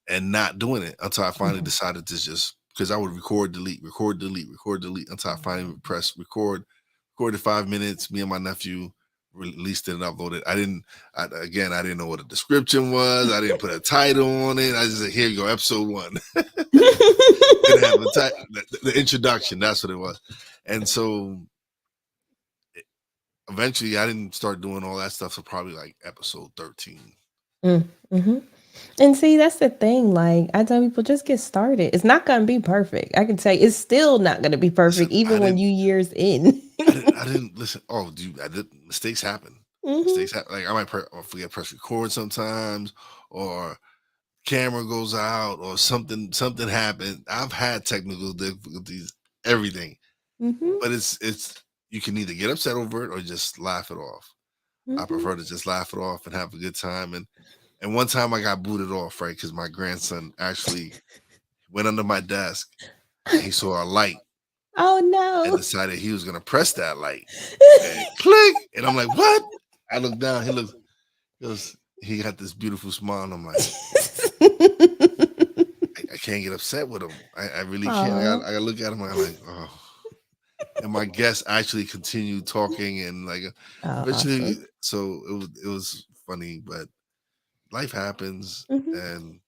and not doing it until I finally decided to just. Because I would record, delete until I finally pressed record. Recorded 5 minutes. Me and my nephew released it and uploaded. I didn't know what a description was. I didn't put a title on it. I just said, here you go, episode 1. Didn't have the introduction. That's what it was. And so eventually I didn't start doing all that stuff. So probably like episode 13. Mm-hmm. And see, that's the thing. Like I tell people, just get started. It's not going to be perfect. I can tell you, it's still not going to be perfect, Listen, even when you years in. I didn't listen. Oh, dude, mistakes happen. Mistakes Mm-hmm. happen. Like I forget press record sometimes, or camera goes out, or something happened. I've had technical difficulties, everything. Mm-hmm. But it's you can either get upset over it or just laugh it off. I Mm-hmm. prefer to just laugh it off and have a good time. And one time I got booted off, right? Because my grandson actually went under my desk and he saw a light Oh and no. decided he was gonna press that light. And click. And I'm like, what? I look down, he got this beautiful smile, and I'm like, I can't get upset with him. I really can't. Aw. I gotta look at him and I'm like, oh. And my guests actually continued talking and like Oh, eventually, awesome. so it was funny, but life happens Mm-hmm. and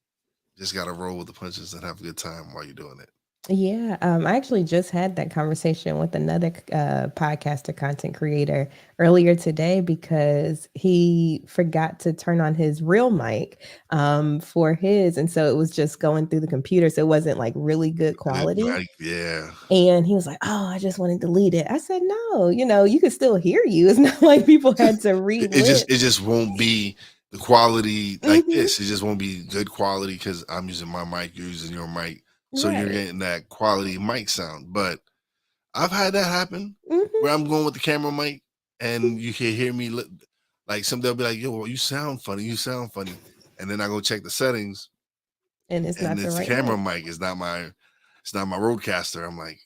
just gotta roll with the punches and have a good time while you're doing it. Yeah, I actually just had that conversation with another podcaster, content creator earlier today because he forgot to turn on his real mic for his, and so it was just going through the computer, so it wasn't like really good quality. Yeah. And he was like, "Oh, I just want to delete it." I said, "No, you can still hear you. It's not like people had to relive." It just won't be the quality like Hmm. this. It just won't be good quality because I'm using my mic, you're using your mic. So you're Right. getting that quality mic sound. But I've had that happen Hmm. where I'm going with the camera mic and you can hear me like somebody will be like, yo, well, you sound funny, you sound funny. And then I go check the settings And it's and not the it's the right camera mic. mic. It's not my roadcaster. I'm like,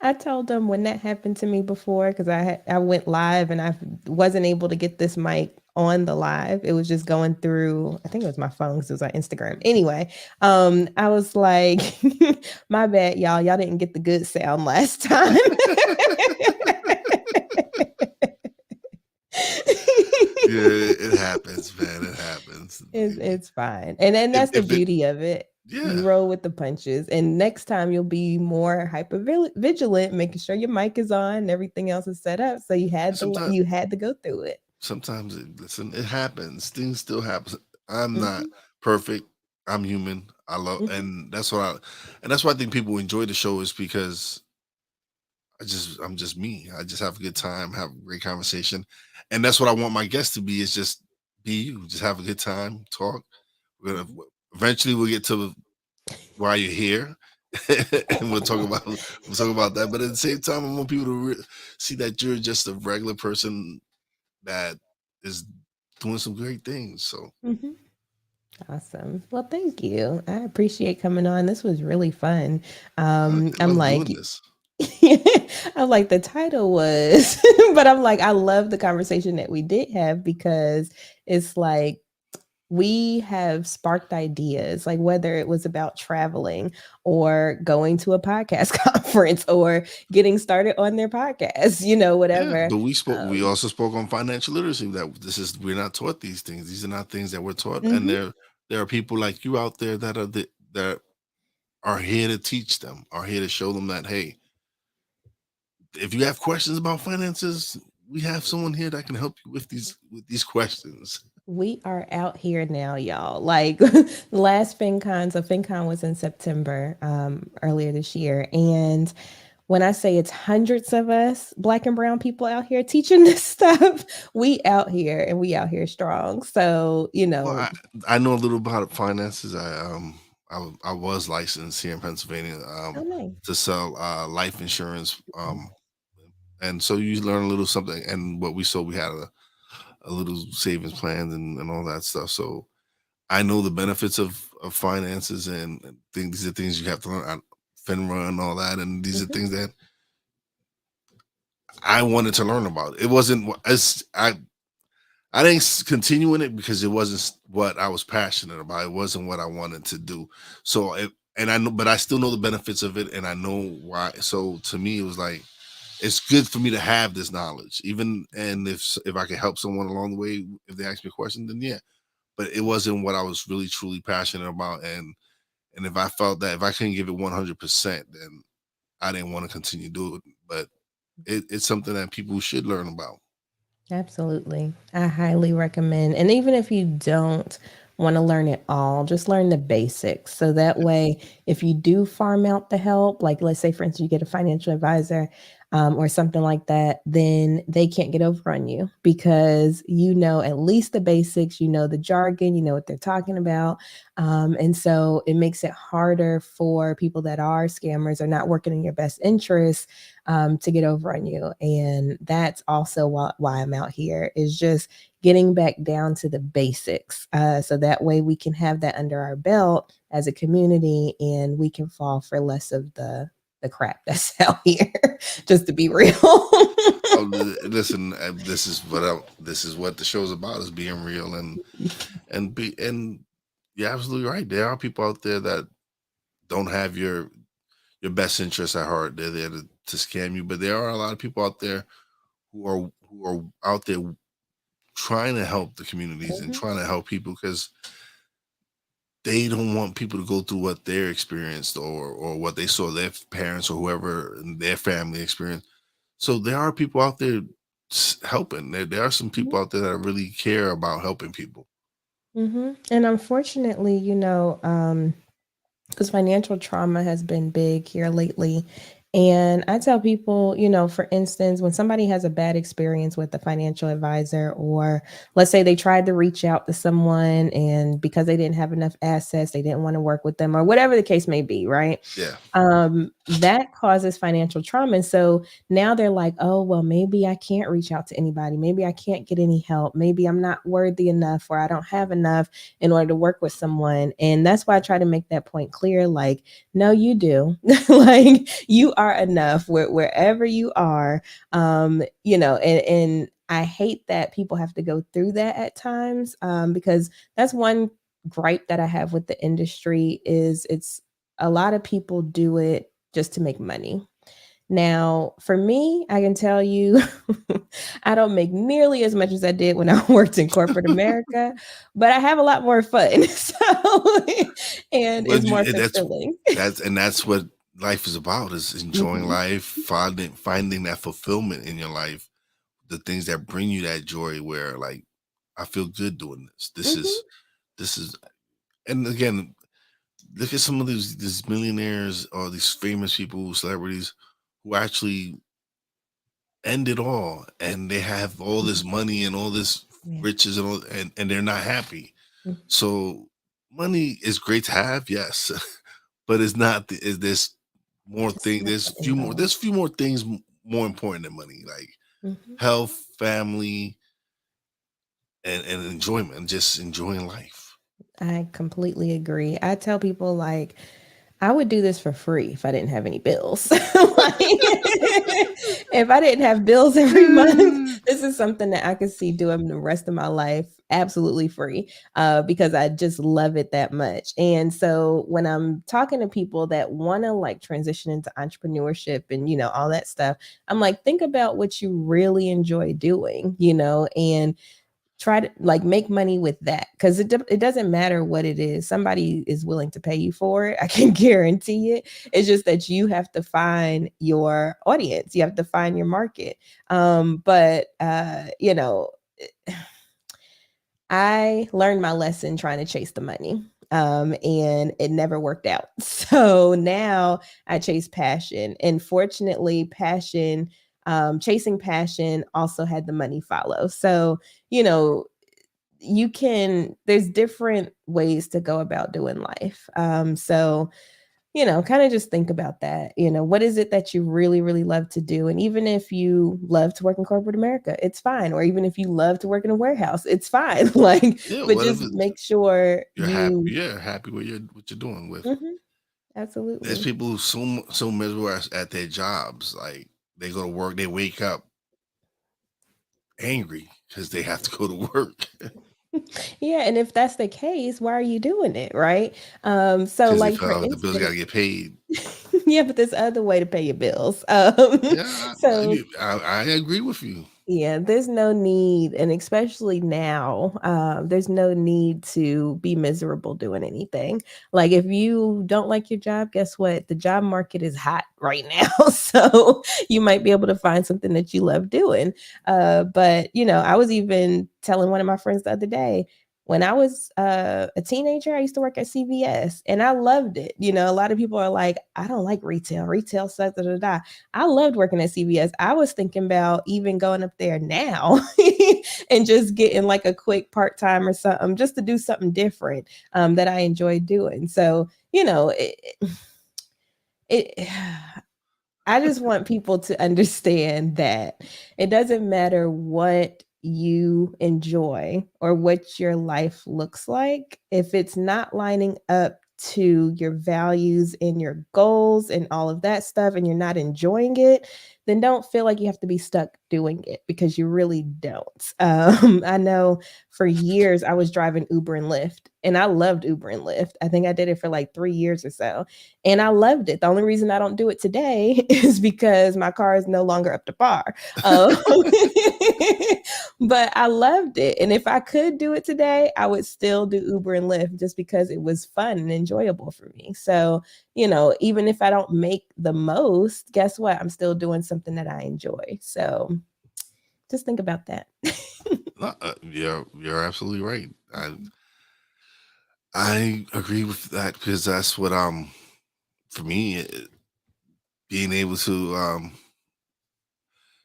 I told them when that happened to me before because I went live and I wasn't able to get this mic on the live. It was just going through. I think it was my phone because it was on Instagram. Anyway, I was like, "My bad, y'all. Y'all didn't get the good sound last time." yeah, it happens, man. It happens. It's it's fine. And then that's the If it, beauty of it. You yeah. roll with the punches. And next time you'll be more hyper vigilant, making sure your mic is on and everything else is set up. So Sometimes you had to go through it. listen, it happens. Things still happen. I'm not Mhm, perfect. I'm human. I love mhm. and that's why I think people enjoy the show is because I'm just me. I just have a good time, have a great conversation. And that's what I want my guests to be is just be you. Just have a good time, talk. We're gonna eventually we'll get to why you're here. And we'll talk about that. But at the same time, I want people to see that you're just a regular person that is doing some great things. So Mhm. Awesome. Well, thank you. I appreciate coming on. This was really fun. I I'm love like, doing this. I'm like the title was, but I'm like, I love the conversation that we did have because it's like we have sparked ideas, like whether it was about traveling or going to a podcast conference or getting started on their podcast, Yeah, whatever. but we Um, also spoke on financial literacy that we're not taught these things. These are not things that we're taught, and mhm. there are people like you out there that are here to teach them, are here to show them that hey, if you have questions about finances, we have someone here that can help you with these questions. We are out here now, y'all. Like the last FinCon, so FinCon was in September, earlier this year. And when I say it's hundreds of us, black and brown people out here teaching this stuff, we out here and we out here strong. So, Well, I know a little about finances. I was licensed here in Pennsylvania oh nice. to sell life insurance and so you learn a little something. And what we saw, we had a little savings plan and all that stuff. So I know the benefits of finances and think these are things you have to learn. FINRA and all that, and these are Mhm. things that I wanted to learn about. It wasn't as I didn't continue in it because it wasn't what I was passionate about. It wasn't what I wanted to do. So and I know, but I still know the benefits of it, and I know why. So to me, it was like it's good for me to have this knowledge, even, and if I can help someone along the way, if they ask me a question, then yeah. But it wasn't what I was really truly passionate about, and if I felt that if I couldn't give it 100%, then I didn't want to continue doing it. But it's something that people should learn about. Absolutely. I highly recommend. And even if you don't want to learn it all, just learn the basics. So that way, if you do farm out the help, like let's say, for instance, you get a financial advisor or something like that, then they can't get over on you because you know at least the basics, you know the jargon, you know what they're talking about. And so it makes it harder for people that are scammers or not working in your best interest to get over on you. And that's also why I'm out here is just getting back down to the basics. So that way we can have that under our belt as a community and we can fall for less of the crap that's out here, just to be real. Oh, listen, this is what the show's about, is being real, and you're absolutely right. There are people out there that don't have your best interests at heart. They're there to scam you, but there are a lot of people out there who are out there trying to help the communities and Mhm. trying to help people because they don't want people to go through what they're experienced or what they saw their parents or whoever in their family experienced. So there are people out there helping. There are some people out there that really care about helping people. And unfortunately, because financial trauma has been big here lately. And I tell people, for instance, when somebody has a bad experience with a financial advisor, or let's say they tried to reach out to someone and because they didn't have enough assets, they didn't want to work with them, or whatever the case may be, right? Yeah. That causes financial trauma. And so now they're like, oh, well, maybe I can't reach out to anybody. Maybe I can't get any help. Maybe I'm not worthy enough or I don't have enough in order to work with someone. And that's why I try to make that point clear. Like, no, you do. Like, you are enough wherever you are. And I hate that people have to go through that at times because that's one gripe that I have with the industry is it's a lot of people do it just to make money. Now, for me, I can tell you, I don't make nearly as much as I did when I worked in corporate America, but I have a lot more fun. So, and But it's more that's fulfilling. that's what life is about, is enjoying Mhm, life, finding that fulfillment in your life, the things that bring you that joy where like I feel good doing this. mhm, This is and again, look at some of these millionaires or these famous people, celebrities who actually end it all and they have all this mhm. money and all this Yeah. riches and and they're not happy. Mhm. So money is great to have, yes, but it's not. Is there's more It's thing? not the end all. There's few more things more important than money, like Mhm. health, family, and enjoyment, just enjoying life. I completely agree. I tell people like I would do this for free if I didn't have any bills. Like, if I didn't have bills every month, this is something that I could see doing the rest of my life absolutely free because I just love it that much. And so when I'm talking to people that want to like transition into entrepreneurship and, all that stuff, I'm like, think about what you really enjoy doing, and try to like make money with that because it doesn't matter what it is, somebody is willing to pay you for it. I can guarantee it. It's just that you have to find your audience, you have to find your market. But I learned my lesson trying to chase the money. And it never worked out. So now I chase passion. And fortunately, chasing passion also had the money follow. So, you know, there's different ways to go about doing life. So kind of just think about that. What is it that you really, really love to do? And even if you love to work in corporate America, it's fine. Or even if you love to work in a warehouse, it's fine. Like, Yeah, but whatever. just make sure You're happy. you. You're happy with what you're doing with. Mhm, There's absolutely. people who so miserable at their jobs. Like they go to work, they wake up angry because they have to go to work Yeah, and if that's the case, why are you doing it, right? So because they like feel for like the bills got instance, to get paid. Yeah, but there's other way to pay your bills. Yeah, So I agree with you. yeah, there's no need, and especially now, there's no need to be miserable doing anything. Like, if you don't like your job, guess what? The job market is hot right now, so you might be able to find something that you love doing. But I was even telling one of my friends the other day. When I was a teenager, I used to work at CVS and I loved it. A lot of people are like, I don't like retail. Retail sucks. Da, da, da. I loved working at CVS. I was thinking about even going up there now and just getting like a quick part time or something just to do something different that I enjoy doing. So, it I just want people to understand that it doesn't matter what you enjoy or what your life looks like. If it's not lining up to your values and your goals and all of that stuff, and you're not enjoying it, then don't feel like you have to be stuck doing it because you really don't. I know for years I was driving Uber and Lyft, and I loved Uber and Lyft. I think I did it for like 3 years or so. And I loved it. The only reason I don't do it today is because my car is no longer up to par. Um, but I loved it. And if I could do it today, I would still do Uber and Lyft just because it was fun and enjoyable for me. So, even if I don't make the most, guess what? I'm still doing something that I enjoy. So just think about that. No, you're absolutely right. I agree with that because that's what for me being able to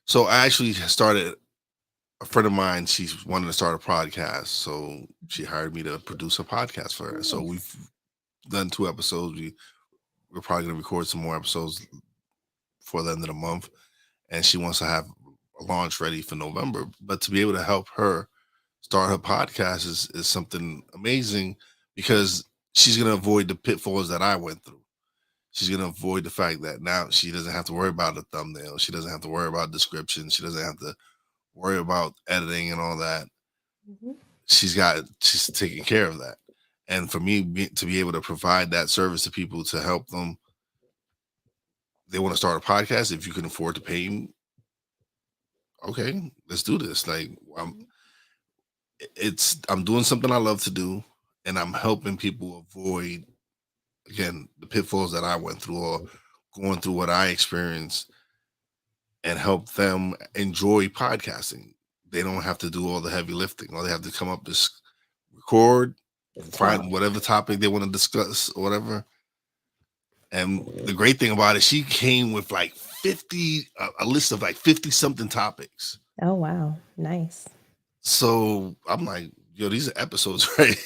so I actually started a friend of mine, she's wanted to start a podcast, so she hired me to produce a podcast for her. So Nice. we've done 2 episodes. We're probably going to record some more episodes for the end of the month, and she wants to have a launch ready for November. But to be able to help her start her podcast is something amazing because she's going to avoid the pitfalls that I went through. She's going to avoid the fact that now she doesn't have to worry about the thumbnail. She doesn't have to worry about description. She doesn't have to worry about editing and all that. Mhm. She's taking care of that. And for me to be able to provide that service to people to help them, they want to start a podcast. If you can afford to pay me, okay, let's do this. Like I'm doing something I love to do, and I'm helping people avoid again the pitfalls that I went through or going through what I experienced, and help them enjoy podcasting. They don't have to do all the heavy lifting. All they have to come up, just record, Just talk. find whatever topic they want to discuss or whatever. And the great thing about it, she came with like 50, a list of like 50 something topics. Oh, wow. Nice. So I'm like, yo, these are episodes, right?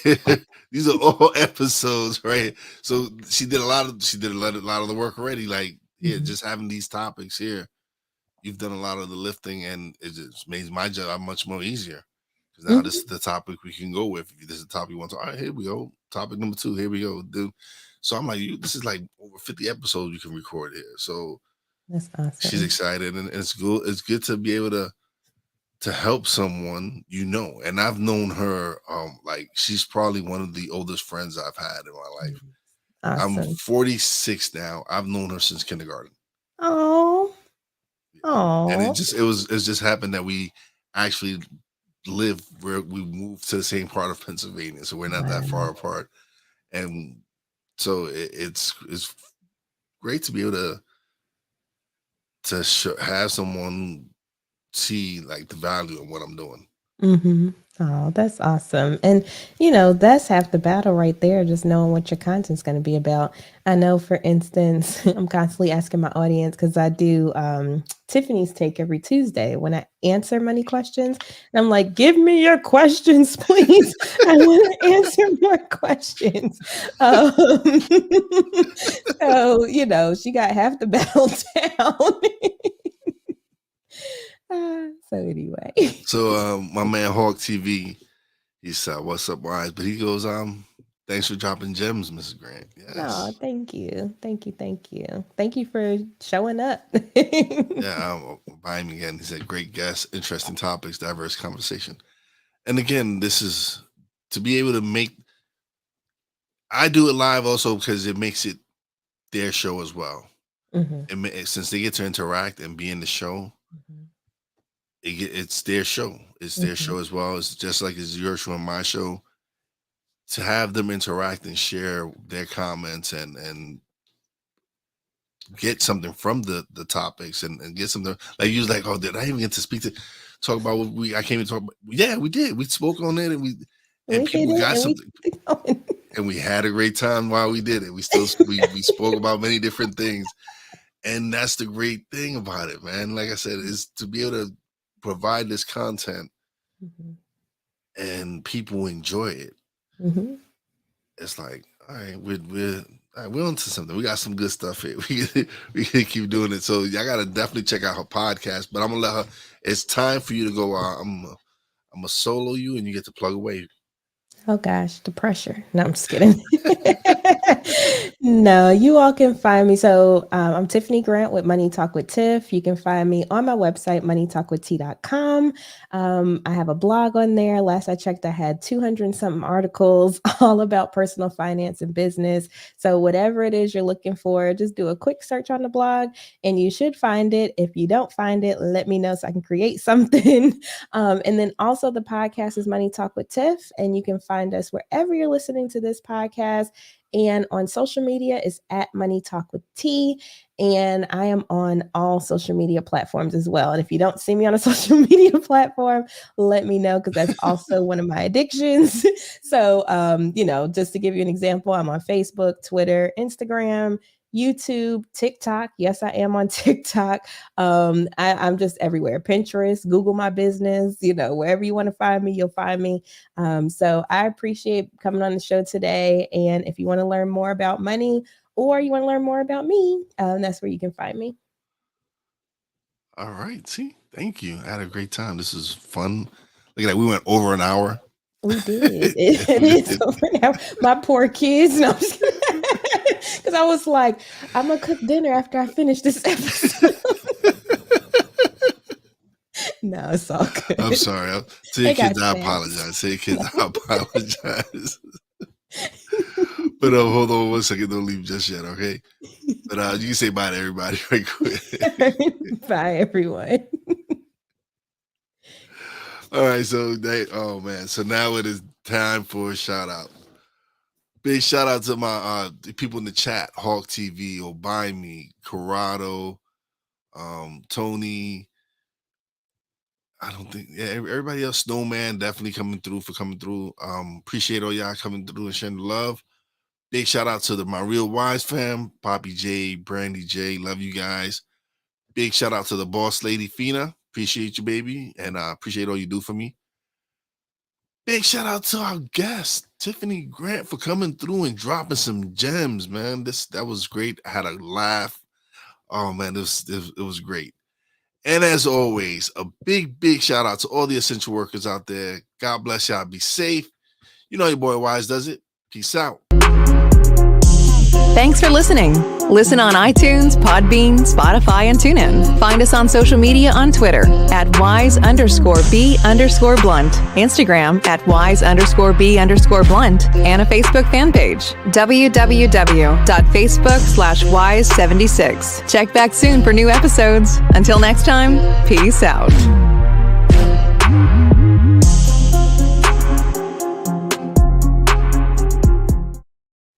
These are all episodes, right? So she did a lot of the work already. Like, here, Mhm. just having these topics here, you've done a lot of the lifting, and it just makes my job much more easier. Because now this Mhm. is the topic we can go with. If this is the topic you want to, all right, here we go. Topic number 2, here we go, dude. So I'm like, this is like over 50 episodes you can record here. So That's she's awesome. excited, and it's good. It's good to be able to help someone, and I've known her. Like she's probably one of the oldest friends I've had in my life. Mhm. I'm Awesome. 46 now. I've known her since kindergarten. Oh, And oh, it's just happened that we actually live where we moved to the same part of Pennsylvania, so we're not that far wow. apart. And so it's great to be able to have someone see like the value of what I'm doing. Mhm. Oh, that's awesome. And, that's half the battle right there, just knowing what your content's gonna be about. I know, for instance, I'm constantly asking my audience because I do Tiffany's Take every Tuesday when I answer money questions. And I'm like, give me your questions, please. I want to answer more questions. Um, so, she got half the battle down. So anyway. So my man Hawk TV, he said, "What's up, wise?" But he goes, "Thanks for dropping gems, Mrs. Grant." No, Yes, thank you. Thank you. Thank you. Thank you for showing up. yeah. I'll buy him again. He said, "Great guest, interesting topics, diverse conversation." And again, this is to be able to make. I do it live also because it makes it their show as well. Mm-hmm. And since they get to interact and be in the show, Mm-hmm. it's their show. It's their Mm-hmm. show as well. It's just like it's your show and my show. To have them interact and share their comments and get something from the topics and get something like you was like, oh, did I even get to talk about what I came to talk about? Yeah, we did. We spoke on it and people got something. And we had a great time while we did it. We spoke about many different things. And that's the great thing about it, man. Like I said, is to be able to provide this content Mm-hmm. and people enjoy it. Mm-hmm. It's like, all right, we're on to something. We got some good stuff here. We can keep doing it. So y'all gotta definitely check out her podcast. But I'm gonna let her. It's time for you to go. I'm gonna solo you, and you get to plug away. Oh gosh, the pressure. No, I'm just kidding. No, you all can find me. So I'm Tiffany Grant with Money Talk with Tiff. You can find me on my website, moneytalkwitht.com. I have a blog on there. Last I checked, I had 200 and something articles all about personal finance and business. So whatever it is you're looking for, just do a quick search on the blog and you should find it. If you don't find it, let me know so I can create something. And then also the podcast is Money Talk with Tiff, and you can find us wherever you're listening to this podcast. And on social media is at Money Talk with T. And I am on all social media platforms as well. And if you don't see me on a social media platform, let me know, because that's also one of my addictions. So, just to give you an example, I'm on Facebook, Twitter, Instagram, YouTube, TikTok. Yes, I am on TikTok. I'm just everywhere. Pinterest, Google my business, wherever you want to find me, you'll find me. So I appreciate coming on the show today. And if you want to learn more about money or you want to learn more about me, that's where you can find me. All right. See, thank you. I had a great time. This is fun. Look at that. We went over an hour. We did. It is over now. My poor kids. No, because I was like, I'm going to cook dinner after I finish this episode. No, it's all good. I'm sorry. To your kids, I apologize. To your kids, I apologize. But hold on 1 second. Don't leave just yet, okay? But you can say bye to everybody right quick. Bye, everyone. All right, so oh man, so now it is time for a shout out. Big shout out to my the people in the chat: Hawk TV, Obuy Me, Corrado, Tony. I don't think everybody else. Snowman definitely coming through. Appreciate all y'all coming through and sharing the love. Big shout out to my Real Wise fam, Poppy J, Brandy J. Love you guys. Big shout out to the boss lady Fina. Appreciate you, baby, and appreciate all you do for me. Big shout out to our guest, Tiffany Grant, for coming through and dropping some gems, man. That was great. I had a laugh. Oh man, it was great. And as always, a big shout out to all the essential workers out there. God bless y'all. Be safe. You know your boy Wise does it. Peace out. Thanks for listening. Listen on iTunes, Podbean, Spotify, and TuneIn. Find us on social media on Twitter at wise_b_blunt, Instagram at wise_b_blunt, and a Facebook fan page, www.facebook.com/wise76. Check back soon for new episodes. Until next time, peace out.